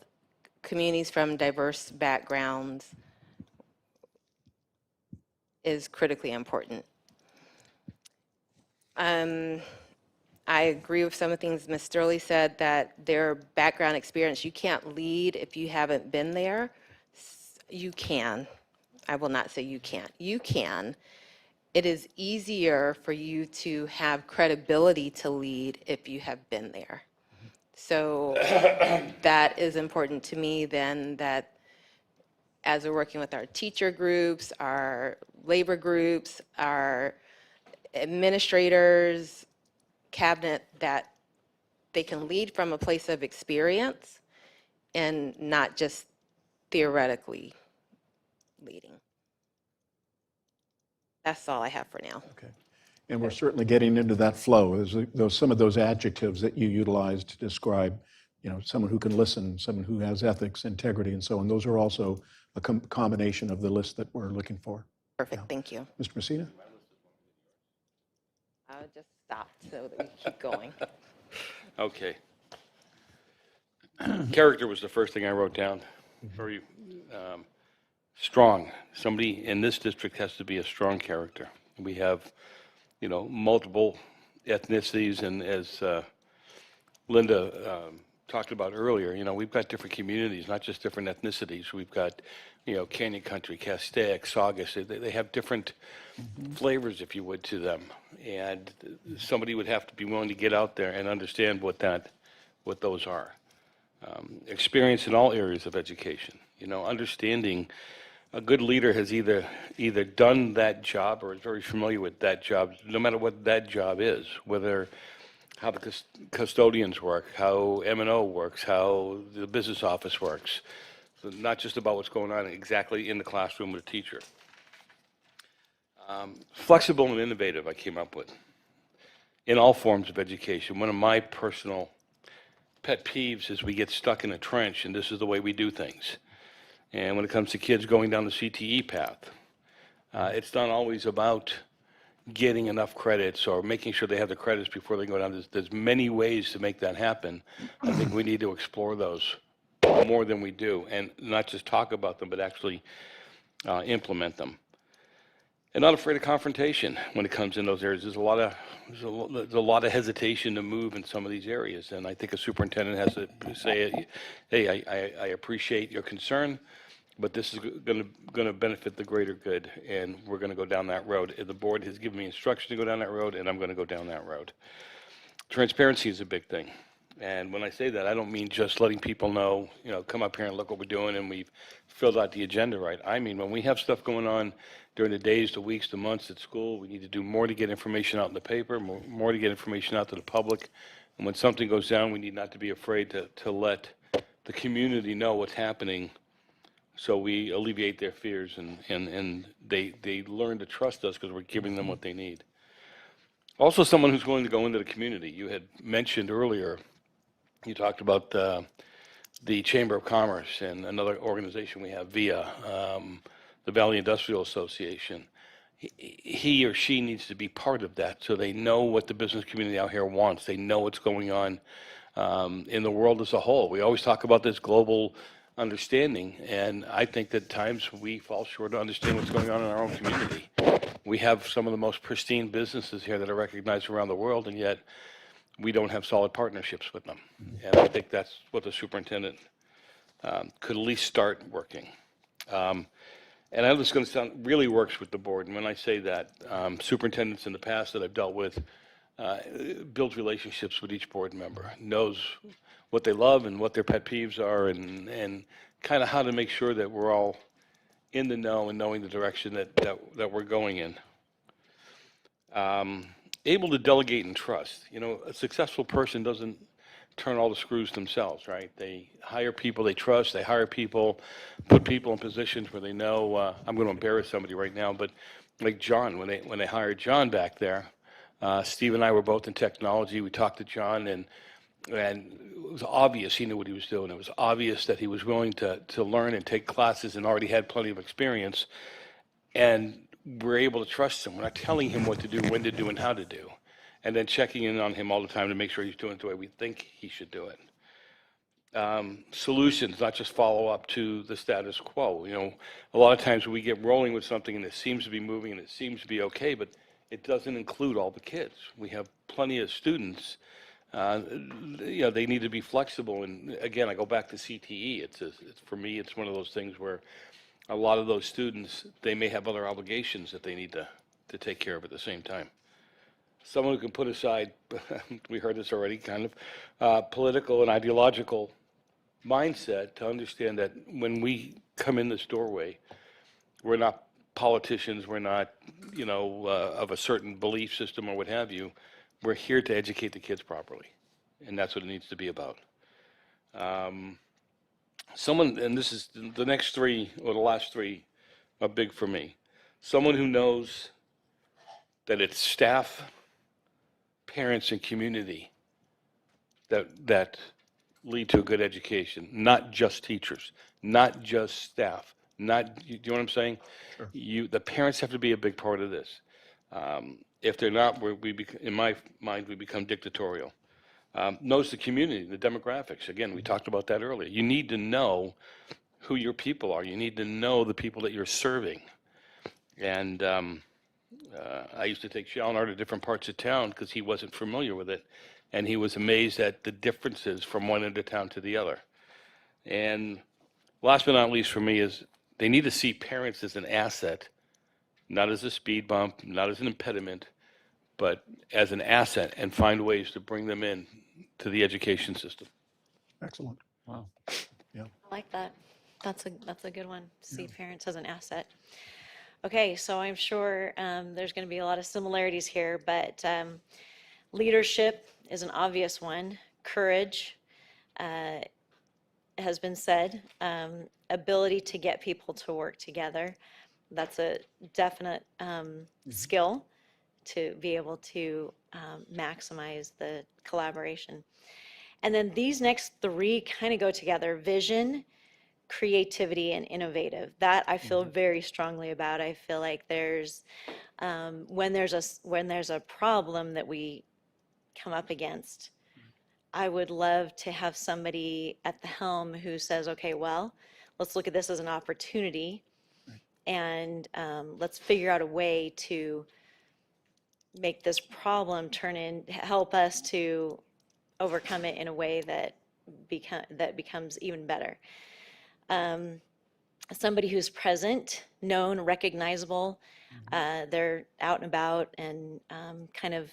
communities from diverse backgrounds is critically important. I agree with some of the things Ms. Sterling said, that their background experience, you can't lead if you haven't been there. You can. I will not say you can't. You can. It is easier for you to have credibility to lead if you have been there. So that is important to me then, that as we're working with our teacher groups, our labor groups, our administrators, cabinet, that they can lead from a place of experience and not just theoretically leading. That's all I have for now. Okay. And we're certainly getting into that flow. Some of those adjectives that you utilized to describe, someone who can listen, someone who has ethics, integrity, and so on. Those are also a combination of the list that we're looking for. Perfect, thank you. Mr. Messina? I'll just stop so that we keep going. Okay. Character was the first thing I wrote down. Very strong. Somebody in this district has to be a strong character. We have, multiple ethnicities, and as Linda talked about earlier, we've got different communities, not just different ethnicities. We've got, Canyon Country, Castaic, Saugus. They have different flavors, if you would, to them. And somebody would have to be willing to get out there and understand what those are. Experience in all areas of education. Understanding a good leader has either done that job or is very familiar with that job, no matter what that job is, whether how the custodians work, how M&O works, how the business office works. So not just about what's going on exactly in the classroom with a teacher. Flexible and innovative, I came up with, in all forms of education. One of my personal pet peeves is we get stuck in a trench, and this is the way we do things. And when it comes to kids going down the CTE path, it's not always about getting enough credits or making sure they have the credits before they go down. There's many ways to make that happen. I think we need to explore those more than we do, and not just talk about them, but actually implement them. And not afraid of confrontation when it comes in those areas. There's a lot of hesitation to move in some of these areas, and I think a superintendent has to say, "Hey, I appreciate your concern, but this is going to benefit the greater good, and we're going to go down that road. The board has given me instruction to go down that road, and I'm going to go down that road." Transparency is a big thing. And when I say that, I don't mean just letting people know, come up here and look what we're doing and we've filled out the agenda right. I mean, when we have stuff going on during the days, the weeks, the months at school, we need to do more to get information out in the paper, more to get information out to the public. And when something goes down, we need not to be afraid to let the community know what's happening, so we alleviate their fears and they learn to trust us because we're giving them what they need. Also, someone who's willing to go into the community. You had mentioned earlier, you talked about the Chamber of Commerce and another organization we have, VIA, the Valley Industrial Association. He or she needs to be part of that so they know what the business community out here wants. They know what's going on in the world as a whole. We always talk about this global understanding, and I think that at times we fall short to understand what's going on in our own community. We have some of the most pristine businesses here that are recognized around the world, and yet we don't have solid partnerships with them. And I think that's what the superintendent could at least start working. And I know this is going to sound, really works with the board. And when I say that, superintendents in the past that I've dealt with builds relationships with each board member, knows what they love and what their pet peeves are, and kind of how to make sure that we're all in the know and knowing the direction that we're going in. Able to delegate and trust. You know, a successful person doesn't turn all the screws themselves, right? They hire people they trust, they hire people, put people in positions where they know, I'm going to embarrass somebody right now, but like John, when they hired John back there, Steve and I were both in technology. We talked to John, and it was obvious he knew what he was doing. It was obvious that he was willing to learn and take classes and already had plenty of experience. And we're able to trust him. We're not telling him what to do, when to do, and how to do. And then checking in on him all the time to make sure he's doing it the way we think he should do it. Solutions, not just follow up to the status quo. You know, a lot of times we get rolling with something and it seems to be moving and it seems to be okay, but it doesn't include all the kids. We have plenty of students. You know, they need to be flexible. And again, I go back to CTE. It's for me, it's one of those things where a lot of those students, they may have other obligations that they need to take care of at the same time. Someone who can put aside, we heard this already, kind of political and ideological mindset to understand that when we come in this doorway, we're not politicians, we're not, you know, of a certain belief system or what have you. We're here to educate the kids properly, and that's what it needs to be about. Someone, and this is the next three, or the last three are big for me. Someone who knows that it's staff, parents, and community that lead to a good education, not just teachers, not just staff, not, do you know what I'm saying? Sure. The parents have to be a big part of this. If they're not, in my mind, we become dictatorial. Knows the community, the demographics. Again, we talked about that earlier. You need to know who your people are. You need to know the people that you're serving. And I used to take Shalnar to different parts of town because he wasn't familiar with it. And he was amazed at the differences from one end of town to the other. And last but not least for me is they need to see parents as an asset, not as a speed bump, not as an impediment, but as an asset, and find ways to bring them in to the education system. Excellent. Wow. I like that. That's a good one. See parents as an asset. Okay, so I'm sure there's going to be a lot of similarities here, but leadership is an obvious one. Courage has been said. Ability to get people to work together. That's a definite skill to be able to maximize the collaboration. And then these next three kind of go together: vision, creativity, and innovative. That I feel very strongly about. I feel like there's when there's a problem that we come up against, I would love to have somebody at the helm who says, okay, well, let's look at this as an opportunity, and let's figure out a way to make this problem help us to overcome it in a way that becomes even better. Somebody who's present, known, recognizable, they're out and about and kind of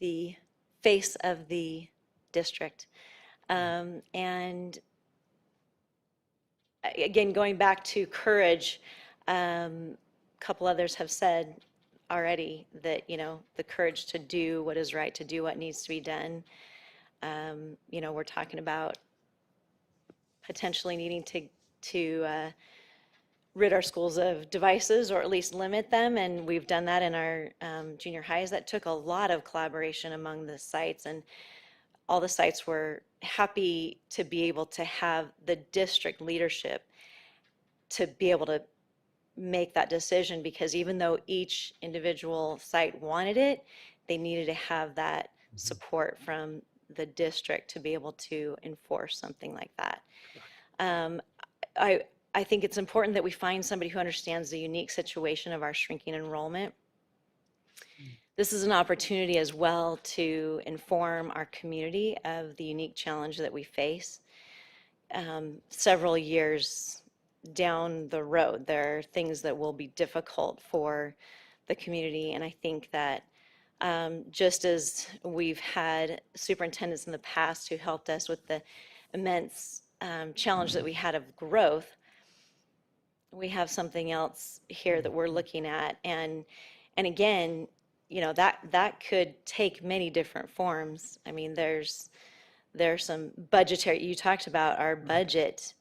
the face of the district. And again, going back to courage, a couple others have said already that, you know, the courage to do what is right, to do what needs to be done. You know, we're talking about potentially needing to rid our schools of devices, or at least limit them, and we've done that in our junior highs. That took a lot of collaboration among the sites, and all the sites were happy to be able to have the district leadership to be able to make that decision, because even though each individual site wanted it, they needed to have that support from the district to be able to enforce something like that. I think it's important that we find somebody who understands the unique situation of our shrinking enrollment. This is an opportunity as well to inform our community of the unique challenge that we face. Several years down the road, there are things that will be difficult for the community, and I think that just as we've had superintendents in the past who helped us with the immense challenge that we had of growth, we have something else here that we're looking at. And again, that could take many different forms. I mean, there's some budgetary, you talked about our budget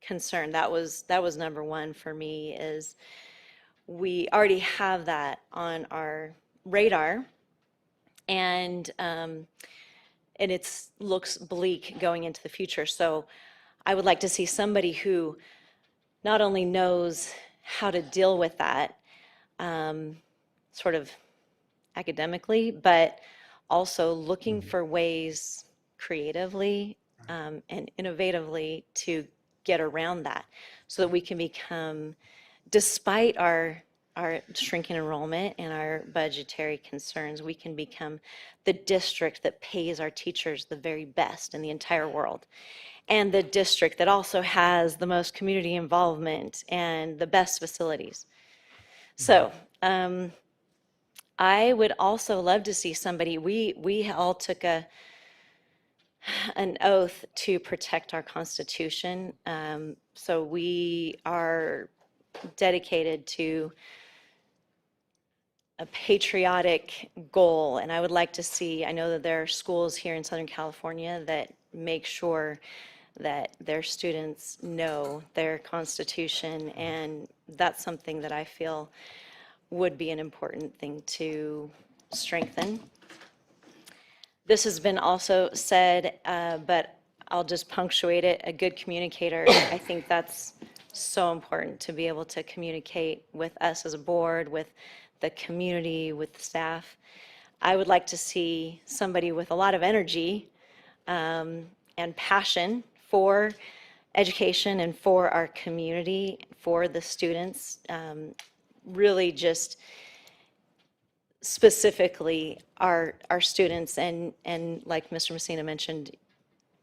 concern. That was number one for me, is we already have that on our radar, and it looks bleak going into the future. So I would like to see somebody who not only knows how to deal with that sort of academically, but also looking for ways creatively and innovatively to get around that, so that we can become, despite our shrinking enrollment and our budgetary concerns, we can become the district that pays our teachers the very best in the entire world, and the district that also has the most community involvement and the best facilities. So I would also love to see somebody, we all took an oath to protect our Constitution. So we are dedicated to a patriotic goal, and I would like to see, I know that there are schools here in Southern California that make sure that their students know their Constitution, and that's something that I feel would be an important thing to strengthen. This has been also said, but I'll just punctuate it, a good communicator. I think that's so important, to be able to communicate with us as a board, with the community, with staff. I would like to see somebody with a lot of energy and passion for education and for our community, for the students, really just specifically our students, and like Mr. Messina mentioned,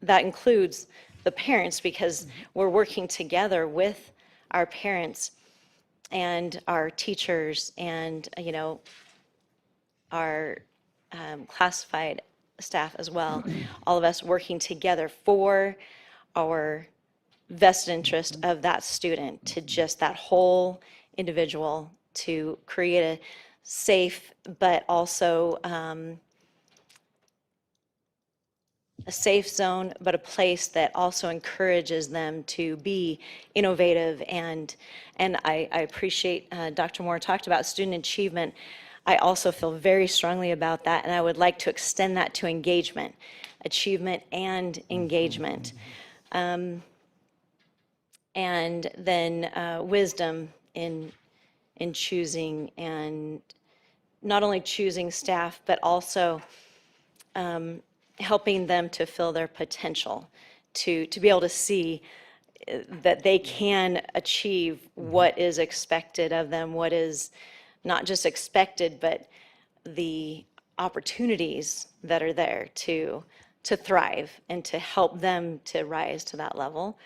that includes the parents, because we're working together with our parents and our teachers and our classified staff as well, all of us working together for our vested interest of that student, to just that whole individual, to create a safe, but also a safe zone, but a place that also encourages them to be innovative. And I appreciate Dr. Moore talked about student achievement. I also feel very strongly about that, and I would like to extend that to engagement, achievement and engagement. And then wisdom in choosing, and not only choosing staff, but also helping them to fill their potential, to be able to see that they can achieve what is expected of them, what is not just expected, but the opportunities that are there to thrive and to help them to rise to that level.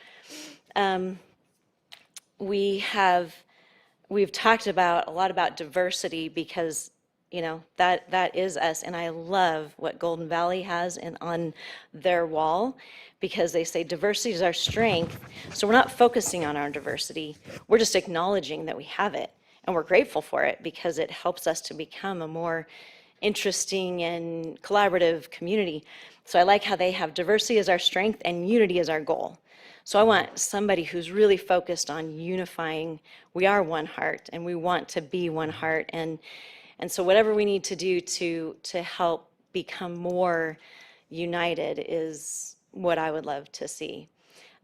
We've talked a lot about diversity, because that is us, and I love what Golden Valley has on their wall, because they say diversity is our strength. So we're not focusing on our diversity, we're just acknowledging that we have it, and we're grateful for it, because it helps us to become a more interesting and collaborative community. So I like how they have diversity as our strength and unity as our goal. So I want somebody who's really focused on unifying. We are one heart, and we want to be one heart, and so whatever we need to do to help become more united is what I would love to see.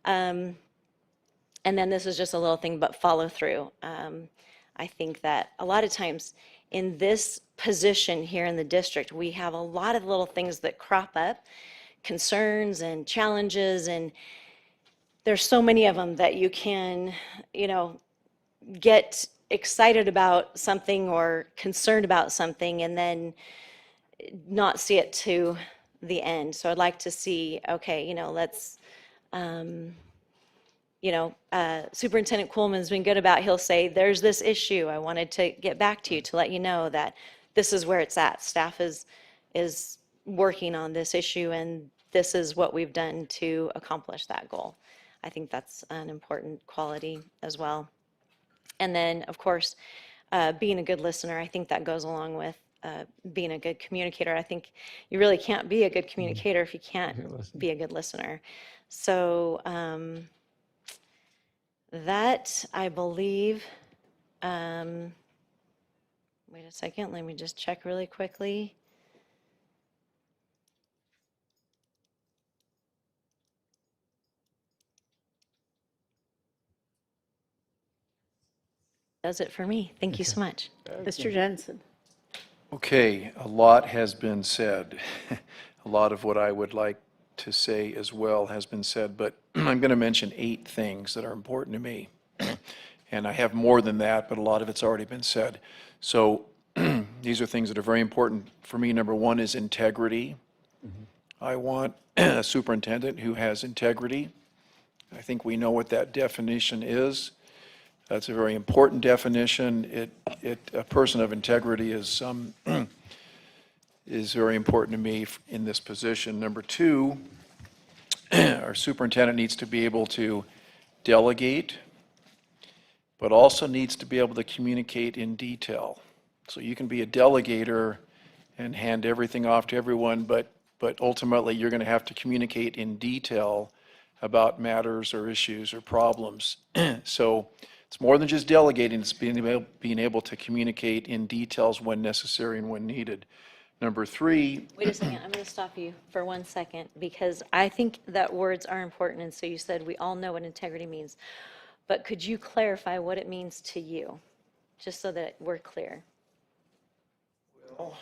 And then this is just a little thing, but follow through. I think that a lot of times in this position here in the district, we have a lot of little things that crop up, concerns and challenges, and there's so many of them that you can, get excited about something or concerned about something and then not see it to the end. So I'd like to see, okay, let's, Superintendent Kuhlman's been good about, he'll say, there's this issue, I wanted to get back to you to let you know that this is where it's at. Staff is working on this issue, and this is what we've done to accomplish that goal. I think that's an important quality as well. And then, of course, being a good listener, I think that goes along with being a good communicator. I think you really can't be a good communicator if you can't be a good listener. So that, I believe, wait a second, let me just check really quickly. Does it for me. Thank you so much. Mr. Jensen. Okay, a lot has been said. A lot of what I would like to say as well has been said, but I'm going to mention 8 things that are important to me. And I have more than that, but a lot of it's already been said. So these are things that are very important for me. Number 1 is integrity. I want a superintendent who has integrity. I think we know what that definition is. That's a very important definition. A person of integrity is very important to me in this position. Number 2, our superintendent needs to be able to delegate, but also needs to be able to communicate in detail. So you can be a delegator and hand everything off to everyone, but ultimately you're going to have to communicate in detail about matters or issues or problems. So it's more than just delegating, it's being able to communicate in details when necessary and when needed. Number 3. Wait a second, I'm going to stop you for 1 second, because I think that words are important, and so you said we all know what integrity means. But could you clarify what it means to you, just so that we're clear? Well,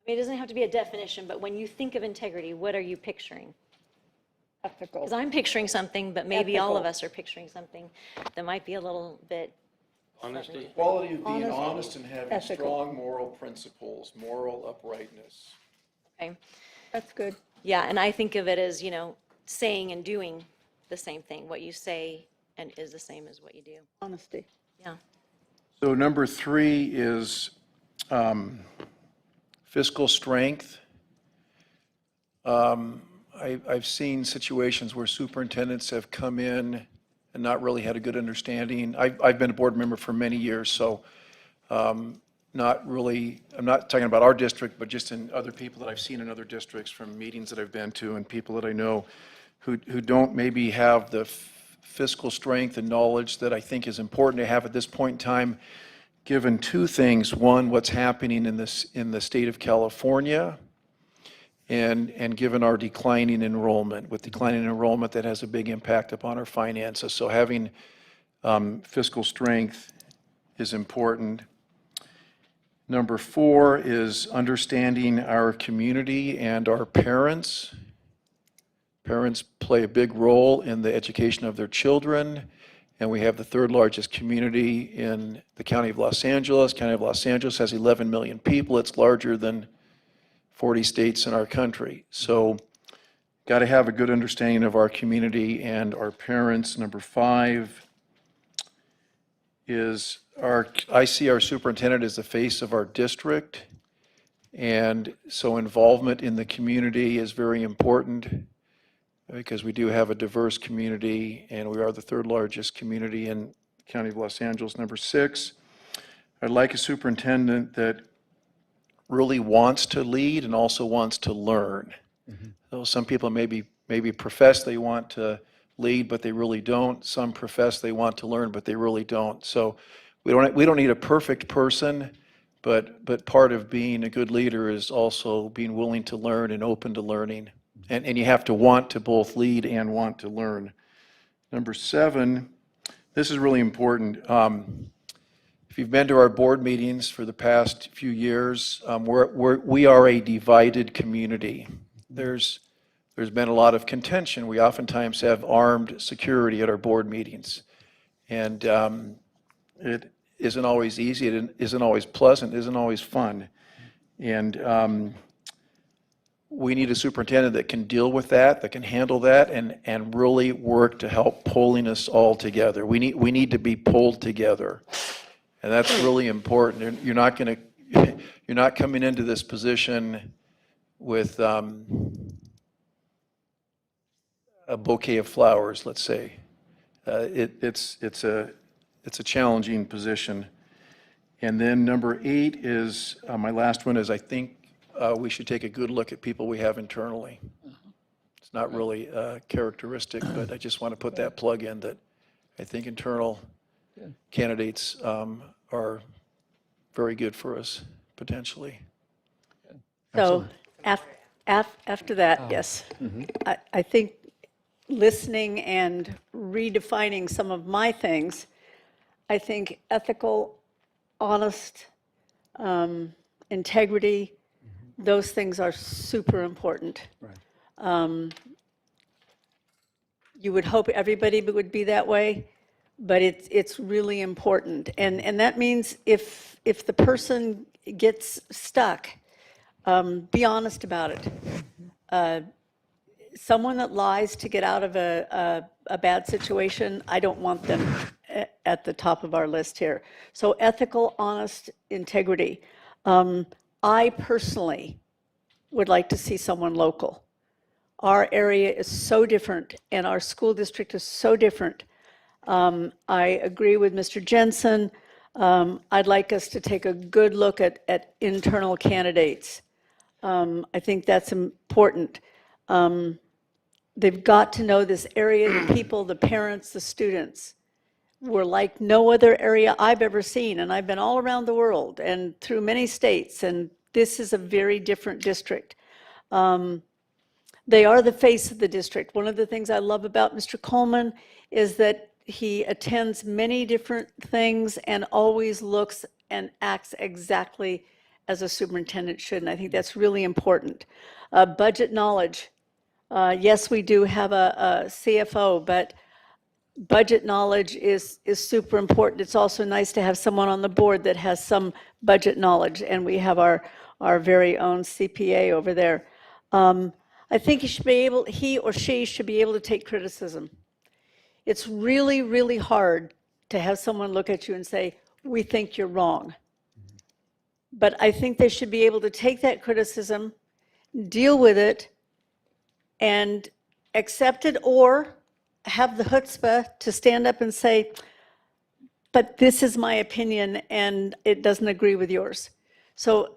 I mean, it doesn't have to be a definition, but when you think of integrity, what are you picturing? Ethical. Because I'm picturing something, but maybe all of Ethical. us are picturing something that might be a little bit. Honesty. quality of being Honest, honest and having ethical. strong moral principles, moral uprightness. Okay. That's good. Yeah, and I think of it as, saying and doing the same thing. What you say and is the same as what you do. Honesty. Yeah. So number 3 is fiscal strength. I've seen situations where superintendents have come in and not really had a good understanding. I've been a board member for many years, so I'm not talking about our district, but just in other people that I've seen in other districts from meetings that I've been to and people that I know who don't maybe have the fiscal strength and knowledge that I think is important to have at this point in time, given 2 things. 1, what's happening in the state of California, and given our declining enrollment. With declining enrollment, that has a big impact upon our finances. So having fiscal strength is important. Number 4 is understanding our community and our parents. Parents play a big role in the education of their children, and we have the 3rd largest community in the County of Los Angeles. County of Los Angeles has 11 million people. It's larger than 40 states in our country. So got to have a good understanding of our community and our parents. Number 5 is I see our superintendent as the face of our district. And so involvement in the community is very important because we do have a diverse community and we are the 3rd largest community in the County of Los Angeles. Number 6, I'd like a superintendent that really wants to lead and also wants to learn. So some people maybe profess they want to lead, but they really don't. Some profess they want to learn, but they really don't. So we don't need a perfect person, but part of being a good leader is also being willing to learn and open to learning. And you have to want to both lead and want to learn. Number 7, this is really important. If you've been to our board meetings for the past few years, we are a divided community. There's been a lot of contention. We oftentimes have armed security at our board meetings. And it isn't always easy, it isn't always pleasant, it isn't always fun. And we need a superintendent that can deal with that can handle that, and really work to help pulling us all together. We need to be pulled together. And that's really important. You're not going to, you're not coming into this position with a bouquet of flowers, let's say. It's a challenging position. And then number 8 is, my last one is, I think we should take a good look at people we have internally. It's not really characteristic, but I just want to put that plug in that I think internal candidates are very good for us, potentially. So after that, yes, I think listening and redefining some of my things, I think ethical, honest, integrity, those things are super important. Right. You would hope everybody would be that way, but it's really important. And that means if the person gets stuck, be honest about it. Someone that lies to get out of a bad situation, I don't want them at the top of our list here. So ethical, honest, integrity. I personally would like to see someone local. Our area is so different, and our school district is so different. I agree with Mr. Jensen. I'd like us to take a good look at internal candidates. I think that's important. They've got to know this area, the people, the parents, the students. We're like no other area I've ever seen, and I've been all around the world and through many states, and this is a very different district. They are the face of the district. One of the things I love about Mr. Coleman is that he attends many different things and always looks and acts exactly as a superintendent should, and I think that's really important. Budget knowledge. Yes, we do have a CFO, but budget knowledge is super important. It's also nice to have someone on the board that has some budget knowledge, and we have our very own CPA over there. I think he or she should be able to take criticism. It's really, really hard to have someone look at you and say, we think you're wrong. But I think they should be able to take that criticism, deal with it, and accept it, or have the chutzpah to stand up and say, but this is my opinion and it doesn't agree with yours. So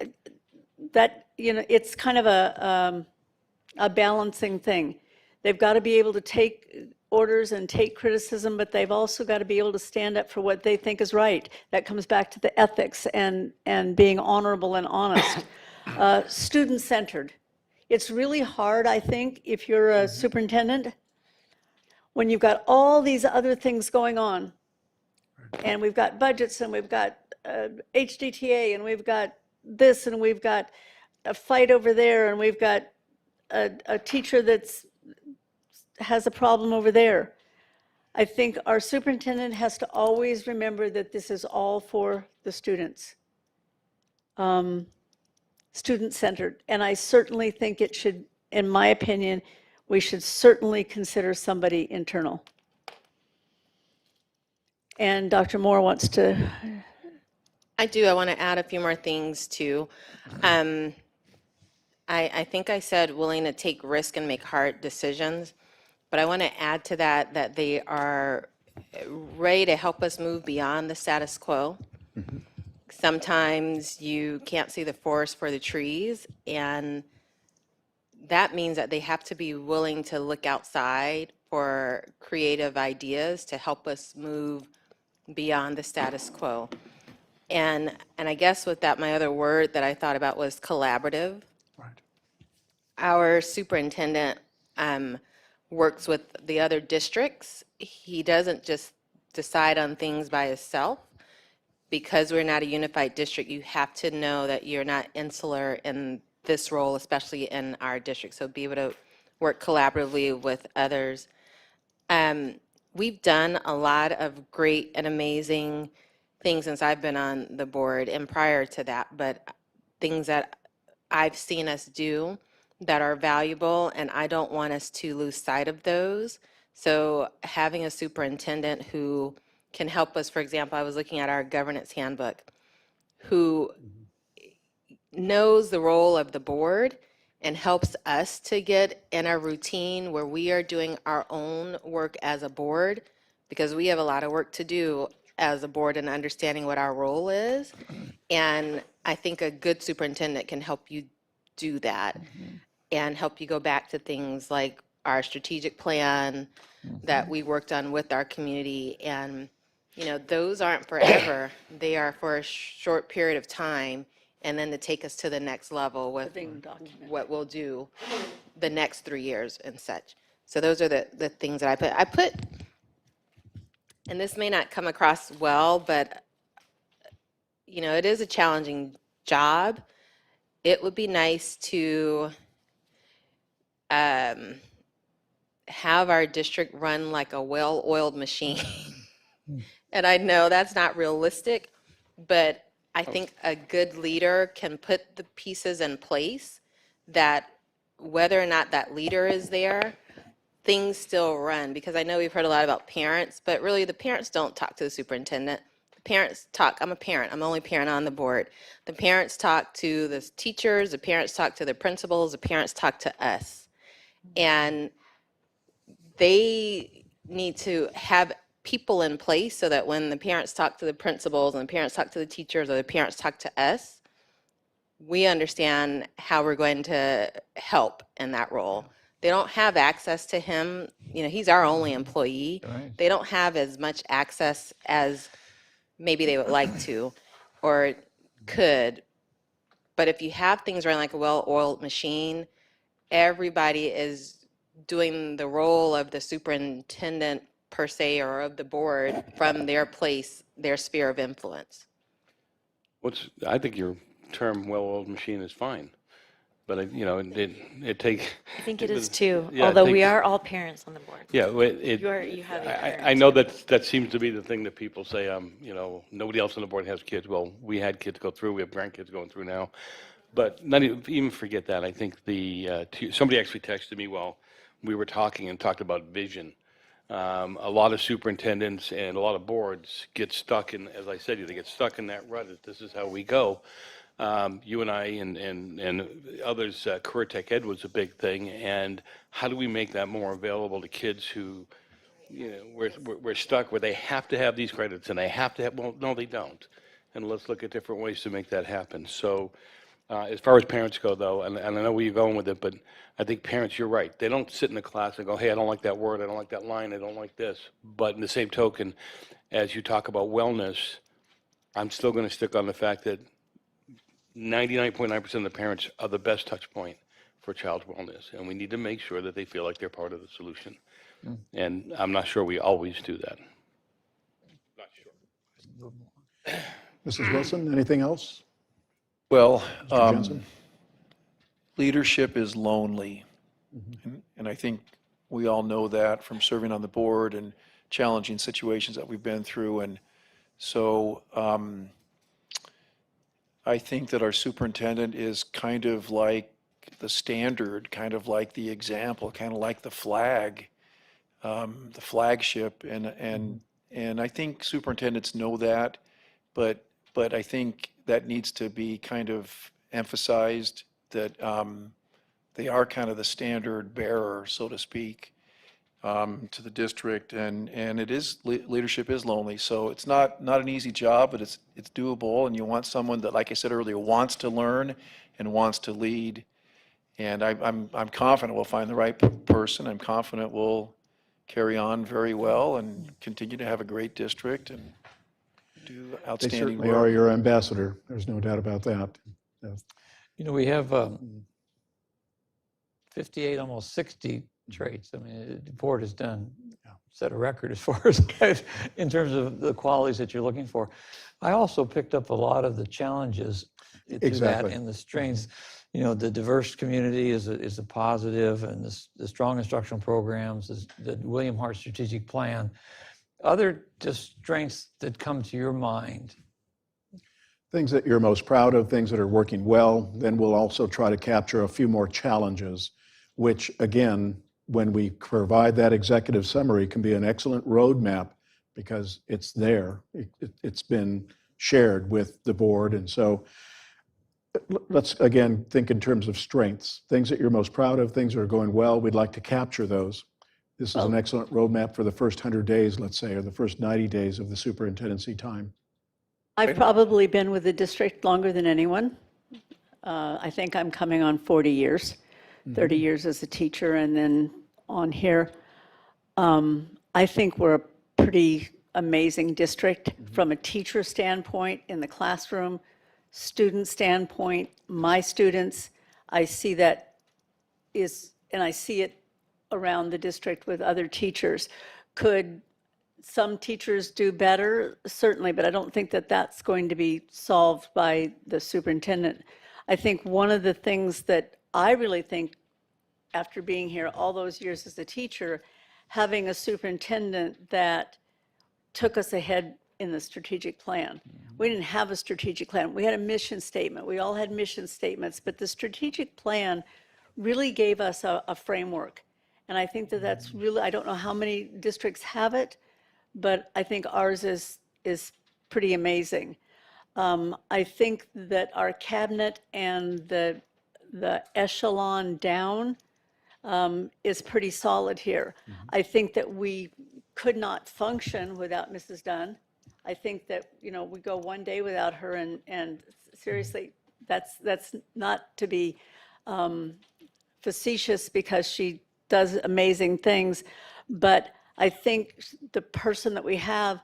that, it's kind of a balancing thing. They've got to be able to take orders and take criticism, but they've also got to be able to stand up for what they think is right. That comes back to the ethics and being honorable and honest. Student-centered. It's really hard, I think, if you're a superintendent, when you've got all these other things going on, and we've got budgets, and we've got HDTA, and we've got this, and we've got a fight over there, and we've got a teacher that's has a problem over there. I think our superintendent has to always remember that this is all for the students. Student-centered. And I certainly think it should, in my opinion, we should certainly consider somebody internal. And Dr. Moore wants to. I do. I want to add a few more things too. I think I said willing to take risk and make hard decisions, but I want to add to that they are ready to help us move beyond the status quo. Sometimes you can't see the forest for the trees, and that means that they have to be willing to look outside for creative ideas to help us move beyond the status quo. And I guess with that, my other word that I thought about was collaborative. Right. Our superintendent works with the other districts. He doesn't just decide on things by himself. Because we're not a unified district, you have to know that you're not insular in this role, especially in our district. So be able to work collaboratively with others. We've done a lot of great and amazing things since I've been on the board and prior to that, but things that I've seen us do that are valuable, and I don't want us to lose sight of those. So having a superintendent who can help us. For example, I was looking at our governance handbook, who knows the role of the board and helps us to get in a routine where we are doing our own work as a board, because we have a lot of work to do as a board and understanding what our role is. And I think a good superintendent can help you do that and help you go back to things like our strategic plan that we worked on with our community. And, you know, those aren't forever. They are for a short period of time, and then to take us to the next level with Living document. what we'll do the next 3 years and such. So those are the things that I put, and this may not come across well, but, you know, it is a challenging job. It would be nice to have our district run like a well-oiled machine. And I know that's not realistic, but I think a good leader can put the pieces in place that whether or not that leader is there, things still run. Because I know we've heard a lot about parents, but really the parents don't talk to the superintendent. The parents talk, I'm a parent, I'm the only parent on the board. The parents talk to the teachers, the parents talk to the principals, the parents talk to us. And they need to have people in place so that when the parents talk to the principals and the parents talk to the teachers or the parents talk to us, we understand how we're going to help in that role. They don't have access to him. You know, he's our only employee. Right. They don't have as much access as maybe they would like to or could. But if you have things running like a well-oiled machine, everybody is doing the role of the superintendent per se, or of the board from their place, their sphere of influence. I think your term well-oiled machine is fine, but you know, it takes. I think it is too, Yeah, I although we think- are all parents on the board. Yeah, You have a I parent. know that seems to be the thing that people say, you know, nobody else on the board has kids. Well, we had kids go through, we have grandkids going through now. But not even forget that. I think somebody actually texted me while we were talking and talked about vision. A lot of superintendents and a lot of boards get stuck in, as I said, they get stuck in that rut. This is how we go. You and I and others, Career Tech Ed was a big thing. And how do we make that more available to kids who, you know, we're stuck where they have to have these credits and they have to have, well, no, they don't. And let's look at different ways to make that happen. So as far as parents go, though, and I know where you're going with it, but I think parents, you're right. They don't sit in the class and go, hey, I don't like that word, I don't like that line, I don't like this. But in the same token, as you talk about wellness, I'm still going to stick on the fact that 99.9% of the parents are the best touch point for child's wellness. And we need to make sure that they feel like they're part of the solution. And I'm not sure we always do that. Not sure. Mrs. Wilson, anything else? Well, Mr. Jensen? leadership is lonely. And I think we all know that from serving on the board and challenging situations that we've been through. And so I think that our superintendent is kind of like the standard, kind of like the example, kind of like the flag, the flagship. And I think superintendents know that, but I think that needs to be kind of emphasized, that they are kind of the standard bearer, so to speak, to the district. And it is, leadership is lonely. So it's not an easy job, but it's doable. And you want someone that, like I said earlier, wants to learn and wants to lead. And I'm confident we'll find the right person. I'm confident we'll carry on very well and continue to have a great district and do They outstanding certainly are work. your ambassador. There's no doubt about that. You know, we have 58, almost 60 traits. I mean, the board has done, set a record as far as in terms of the qualities that you're looking for. I also picked up a lot of the challenges to Exactly. that and the strengths. You know, the diverse community is a positive, and the strong instructional programs, the William Hart strategic plan. Other just strengths that come to your mind? Things that you're most proud of, things that are working well. Then we'll also try to capture a few more challenges, which again, when we provide that executive summary, can be an excellent roadmap because it's there. It's been shared with the board. And so let's, again, think in terms of strengths, things that you're most proud of, things that are going well. We'd like to capture those. This is an excellent roadmap for the first 100 days, let's say, or the first 90 days of the superintendency time. I've probably been with the district longer than anyone. I think I'm coming on 40 years, 30 years as a teacher and then on here. I think we're a pretty amazing district from a teacher standpoint in the classroom, student standpoint, my students. I see that and I see it around the district with other teachers. Could some teachers do better? Certainly, but I don't think that that's going to be solved by the superintendent. I think one of the things that I really think, after being here all those years as a teacher, having a superintendent that took us ahead in the strategic plan. We didn't have a strategic plan. We had a mission statement. We all had mission statements, but the strategic plan really gave us a framework. And I think that that's really, I don't know how many districts have it, but I think ours is pretty amazing. I think that our cabinet and the echelon down is pretty solid here. I think that we could not function without Mrs. Dunn. I think that, we go one day without her, and seriously, that's not to be facetious, because she does amazing things. But I think the person that we have,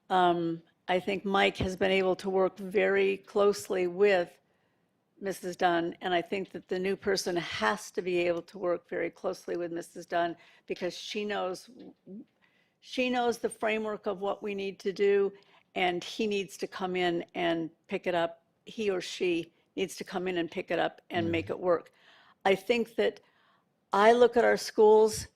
I think Mike has been able to work very closely with Mrs. Dunn, and I think that the new person has to be able to work very closely with Mrs. Dunn, because she knows the framework of what we need to do, and he needs to come in and pick it up. He or she needs to come in and pick it up and make it work. I think that I look at our schools,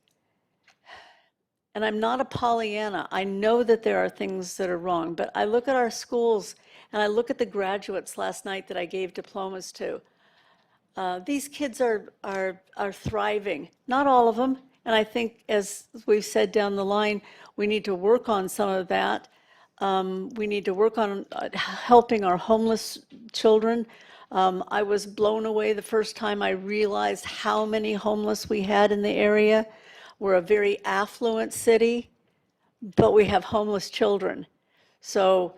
and I'm not a Pollyanna. I know that there are things that are wrong, but I look at our schools and I look at the graduates last night that I gave diplomas to. These kids are thriving, not all of them. And I think, as we've said down the line, we need to work on some of that. We need to work on helping our homeless children. I was blown away the first time I realized how many homeless we had in the area. We're a very affluent city, but we have homeless children. So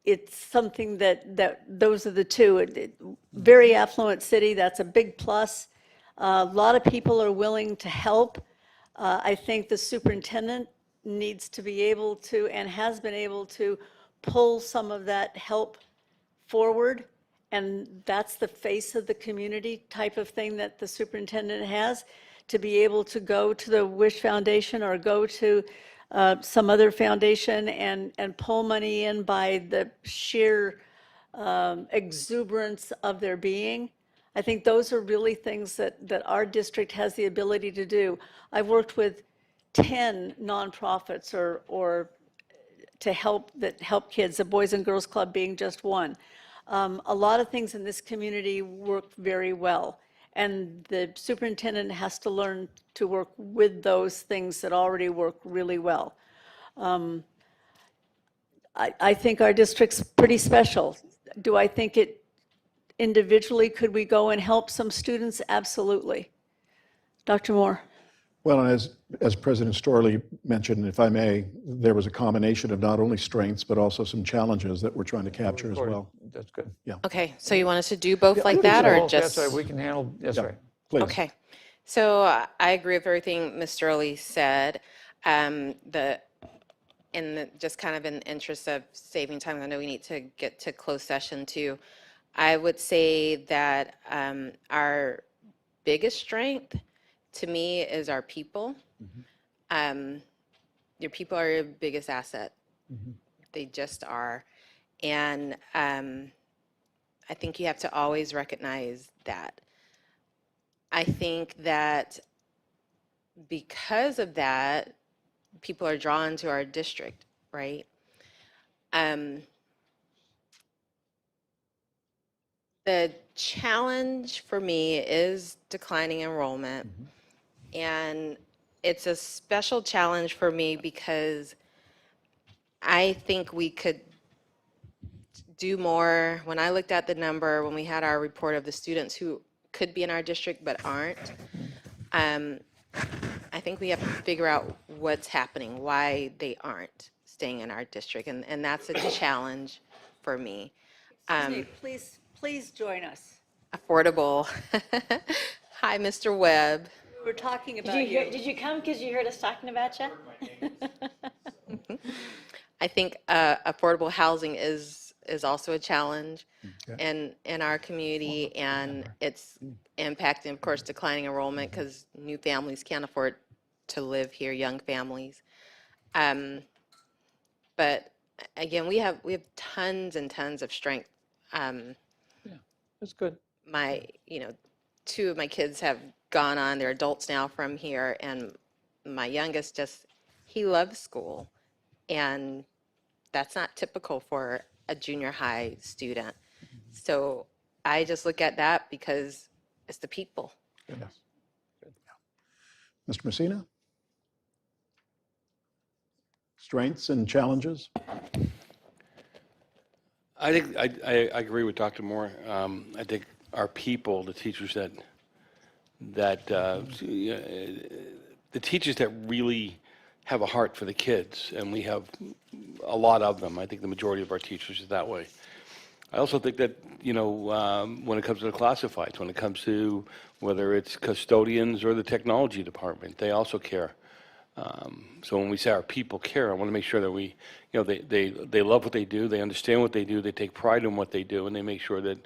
it's something that those are the two. Very affluent city, that's a big plus. A lot of people are willing to help. I think the superintendent needs to be able to, and has been able to, pull some of that help forward. And that's the face of the community type of thing that the superintendent has, to be able to go to the Wish Foundation or go to some other foundation and pull money in by the sheer exuberance of their being. I think those are really things that our district has the ability to do. I've worked with 10 nonprofits or to help kids, the Boys and Girls Club being just one. A lot of things in this community work very well, and the superintendent has to learn to work with those things that already work really well. I think our district's pretty special. Do I think it individually, could we go and help some students? Absolutely. Dr. Moore? Well, and as President Storley mentioned, if I may, there was a combination of not only strengths, but also some challenges that we're trying to capture as well. That's good. Okay, so you want us to do both like that, or Oh, just? That's right, we can handle, that's right. Please. Okay, so I agree with everything Mr. Early said. Just kind of in the interest of saving time, I know we need to get to closed session too. I would say that our biggest strength, to me, is our people. Your people are your biggest asset. They just are. And I think you have to always recognize that. I think that because of that, people are drawn to our district, right? The challenge for me is declining enrollment. And it's a special challenge for me because I think we could do more. When I looked at the number, when we had our report of the students who could be in our district but aren't, I think we have to figure out what's happening, why they aren't staying in our district, and that's a challenge for me. Please join us. Affordable. Hi, Mr. Webb. We were talking Did about you hear, you. did you come because you heard us talking about you? I think affordable housing is also a challenge Okay. in our community, and it's impacting, of course, declining enrollment because new families can't afford to live here, young families. But again, we have tons and tons of strength. That's good. Two of my kids have gone on, they're adults now from here, and my youngest he loves school. And that's not typical for a junior high student. So I just look at that because it's the people. Yes. Good. Mr. Messina? Strengths and challenges? I think I agree with Dr. Moore. I think our people, the teachers the teachers that really have a heart for the kids, and we have a lot of them. I think the majority of our teachers is that way. I also think that, when it comes to the classifieds, when it comes to whether it's custodians or the technology department, they also care. So when we say our people care, I want to make sure that we, they love what they do, they understand what they do, they take pride in what they do, and they make sure that,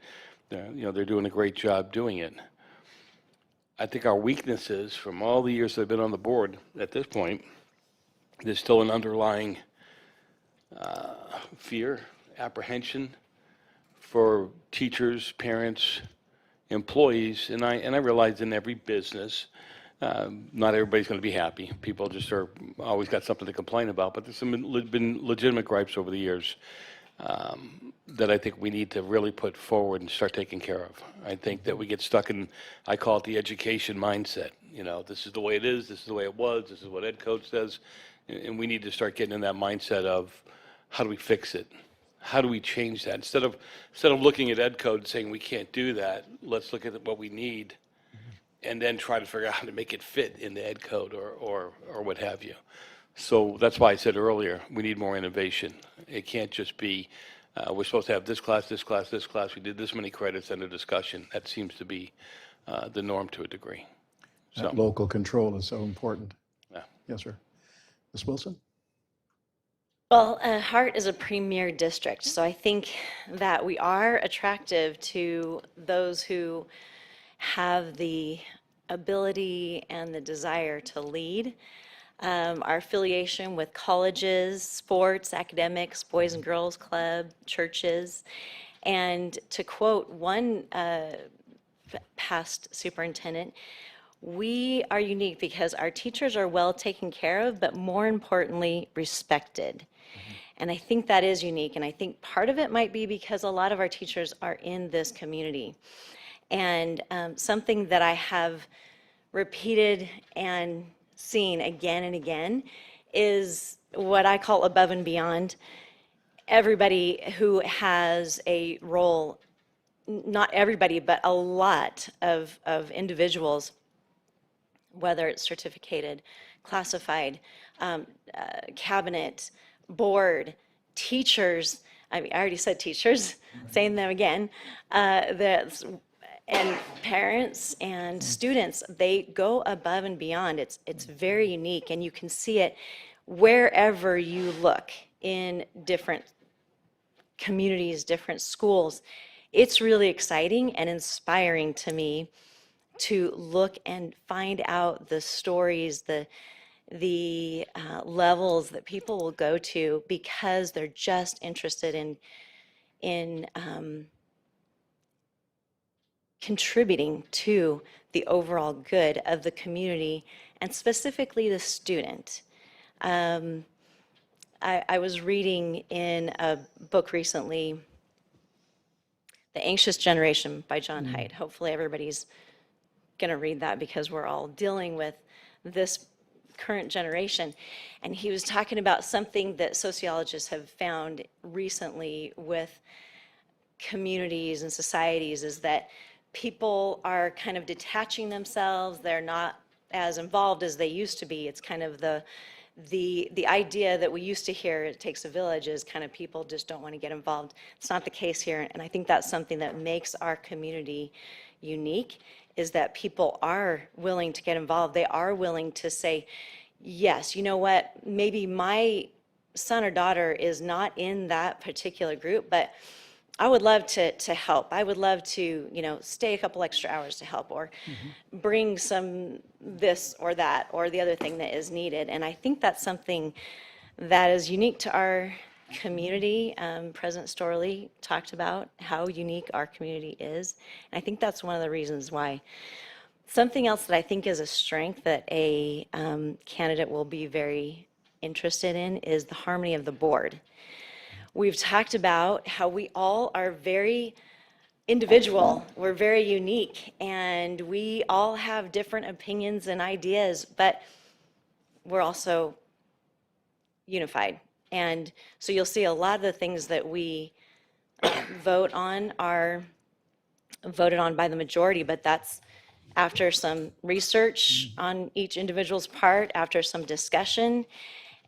they're doing a great job doing it. I think our weaknesses from all the years that I've been on the board at this point, there's still an underlying fear, apprehension for teachers, parents, employees, and I realize in every business, not everybody's going to be happy. People just are always got something to complain about, but there's been legitimate gripes over the years that I think we need to really put forward and start taking care of. I think that we get stuck in, I call it the education mindset. This is the way it is, this is the way it was, this is what Ed Code says, and we need to start getting in that mindset of how do we fix it? How do we change that? Instead of looking at Ed Code and saying we can't do that, let's look at what we need and then try to figure out how to make it fit into Ed Code or what have you. So that's why I said earlier, we need more innovation. It can't just be, we're supposed to have this class, this class, this class. We did this many credits and a discussion. That seems to be the norm to a degree. That local control is so important. Yeah. Yes, sir. Ms. Wilson? Well, Hart is a premier district, so I think that we are attractive to those who have the ability and the desire to lead. Our affiliation with colleges, sports, academics, Boys and Girls Club, churches. And to quote one past superintendent, we are unique because our teachers are well taken care of, but more importantly, respected. And I think that is unique. And I think part of it might be because a lot of our teachers are in this community. And something that I have repeated and seen again and again is what I call above and beyond. Everybody who has a role, not everybody, but a lot of individuals, whether it's certificated, classified, cabinet, board, teachers, I already said teachers, saying them again, and parents and students, they go above and beyond. It's very unique, and you can see it wherever you look in different communities, different schools. It's really exciting and inspiring to me to look and find out the stories, the levels that people will go to because they're just interested in contributing to the overall good of the community and specifically the student. I was reading in a book recently, The Anxious Generation by John Haidt. Hopefully everybody's going to read that because we're all dealing with this current generation. And he was talking about something that sociologists have found recently with communities and societies is that people are kind of detaching themselves. They're not as involved as they used to be. It's kind of the idea that we used to hear, it takes a village, is kind of people just don't want to get involved. It's not the case here. And I think that's something that makes our community unique, is that people are willing to get involved. They are willing to say, yes, you know what, maybe my son or daughter is not in that particular group, but I would love to help. I would love to, stay a couple extra hours to help, or bring some this or that or the other thing that is needed. And I think that's something that is unique to our community. President Storley talked about how unique our community is. And I think that's one of the reasons why. Something else that I think is a strength that a candidate will be very interested in is the harmony of the board. We've talked about how we all are very individual, we're very unique, and we all have different opinions and ideas, but we're also unified. And so you'll see a lot of the things that we vote on are voted on by the majority, but that's after some research on each individual's part, after some discussion,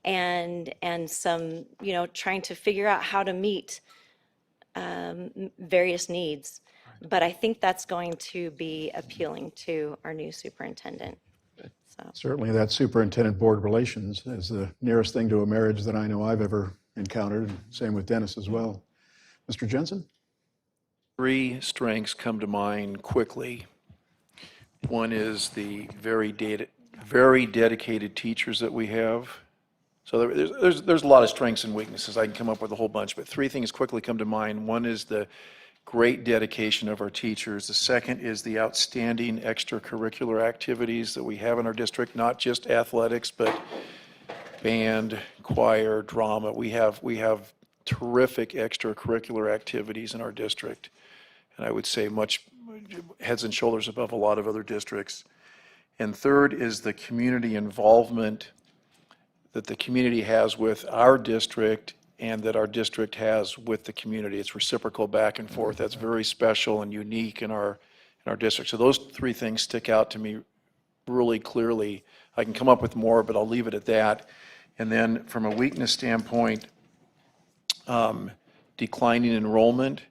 and some, trying to figure out how to meet various needs. But I think that's going to be appealing to our new superintendent. So. Certainly that superintendent board relations is the nearest thing to a marriage that I know I've ever encountered. Same with Dennis as well. Mr. Jensen? 3 strengths come to mind quickly. One is the very dedicated teachers that we have. So there's a lot of strengths and weaknesses. I can come up with a whole bunch, but 3 things quickly come to mind. One is the great dedication of our teachers. The second is the outstanding extracurricular activities that we have in our district, not just athletics, but band, choir, drama. We have terrific extracurricular activities in our district, and I would say much heads and shoulders above a lot of other districts. And third is the community involvement that the community has with our district and that our district has with the community. It's reciprocal back and forth. That's very special and unique in our district. So those 3 things stick out to me really clearly. I can come up with more, but I'll leave it at that. And then from a weakness standpoint, declining enrollment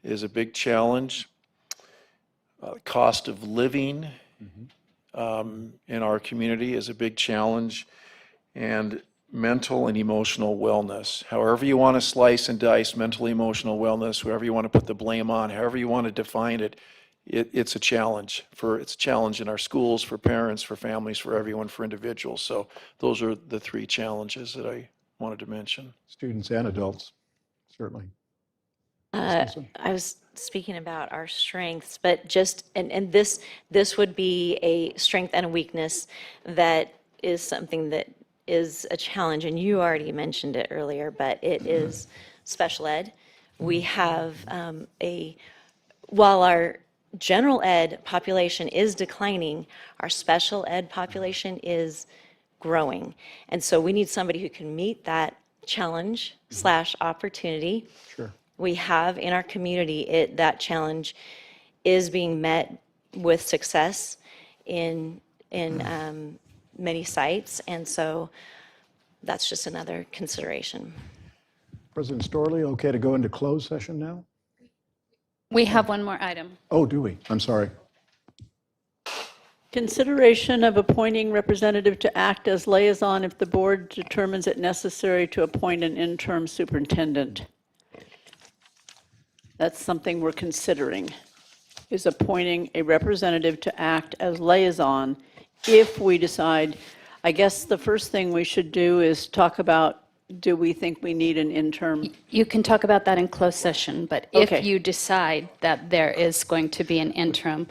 is a big challenge. Cost of living in our community is a big challenge. And mental and emotional wellness. However you want to slice and dice mental, emotional wellness, whoever you want to put the blame on, however you want to define it, it's a challenge. It's a challenge in our schools, for parents, for families, for everyone, for individuals. So those are the 3 challenges that I wanted to mention. Students and adults, certainly. I was speaking about our strengths, but just, and this would be a strength and a weakness that is something that is a challenge, and you already mentioned it earlier, but it is special ed. We have while our general ed population is declining, our special ed population is growing. And so we need somebody who can meet that challenge / opportunity. Sure. We have in our community, that challenge is being met with success in many sites, and so that's just another consideration. President Storley, okay to go into closed session now? We have one more item. Oh, do we? I'm sorry. Consideration of appointing representative to act as liaison if the board determines it necessary to appoint an interim superintendent. That's something we're considering, is appointing a representative to act as liaison if we decide. I guess the first thing we should do is talk about do we think we need an interim? You can talk about that in closed session, but Okay. if you decide that there is going to be an interim,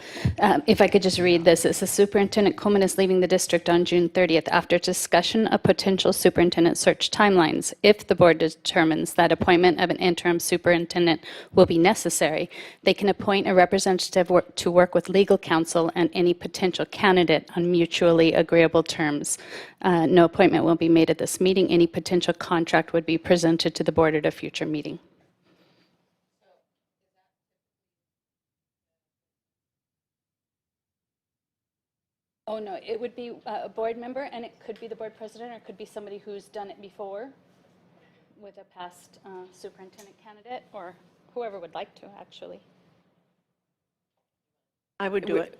if I could just read this, it says Superintendent Coleman is leaving the district on June 30th after discussion of potential superintendent search timelines. If the board determines that appointment of an interim superintendent will be necessary, they can appoint a representative to work with legal counsel and any potential candidate on mutually agreeable terms. No appointment will be made at this meeting. Any potential contract would be presented to the board at a future meeting. Oh, no, it would be a board member, and it could be the board president, or it could be somebody who's done it before with a past superintendent candidate, or whoever would like to, actually. I would do it.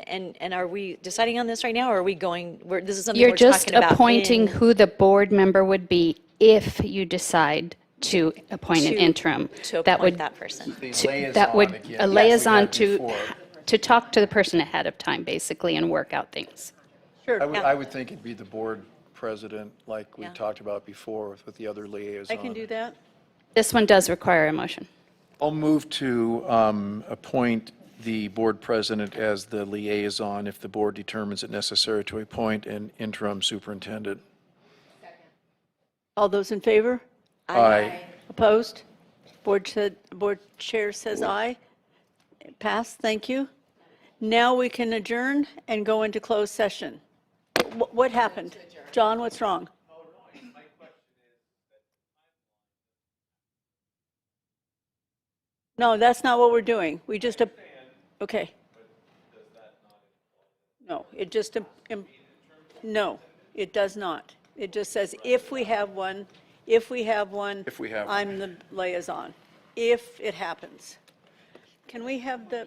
And are we deciding on this right now, or are we going, this is something You're we're just talking about? appointing who the board member would be if you decide to appoint an interim. To That appoint would that person. That would, again, a like we liaison had before. to talk to the person ahead of time, basically, and work out things. Sure. I would think it'd be the board president, like we Yeah. talked about before with the other liaison. I can do that. This one does require a motion. I'll move to appoint the board president as the liaison if the board determines it necessary to appoint an interim superintendent. All those in favor? Aye. Opposed? Board chair says aye. Passed, thank you. Now we can adjourn and go into closed session. What happened? John, what's wrong? No, that's not what we're doing. We just, okay. No, it just, no, it does not. It just says if we have one, If we have one. I'm the liaison, if it happens. Can we have the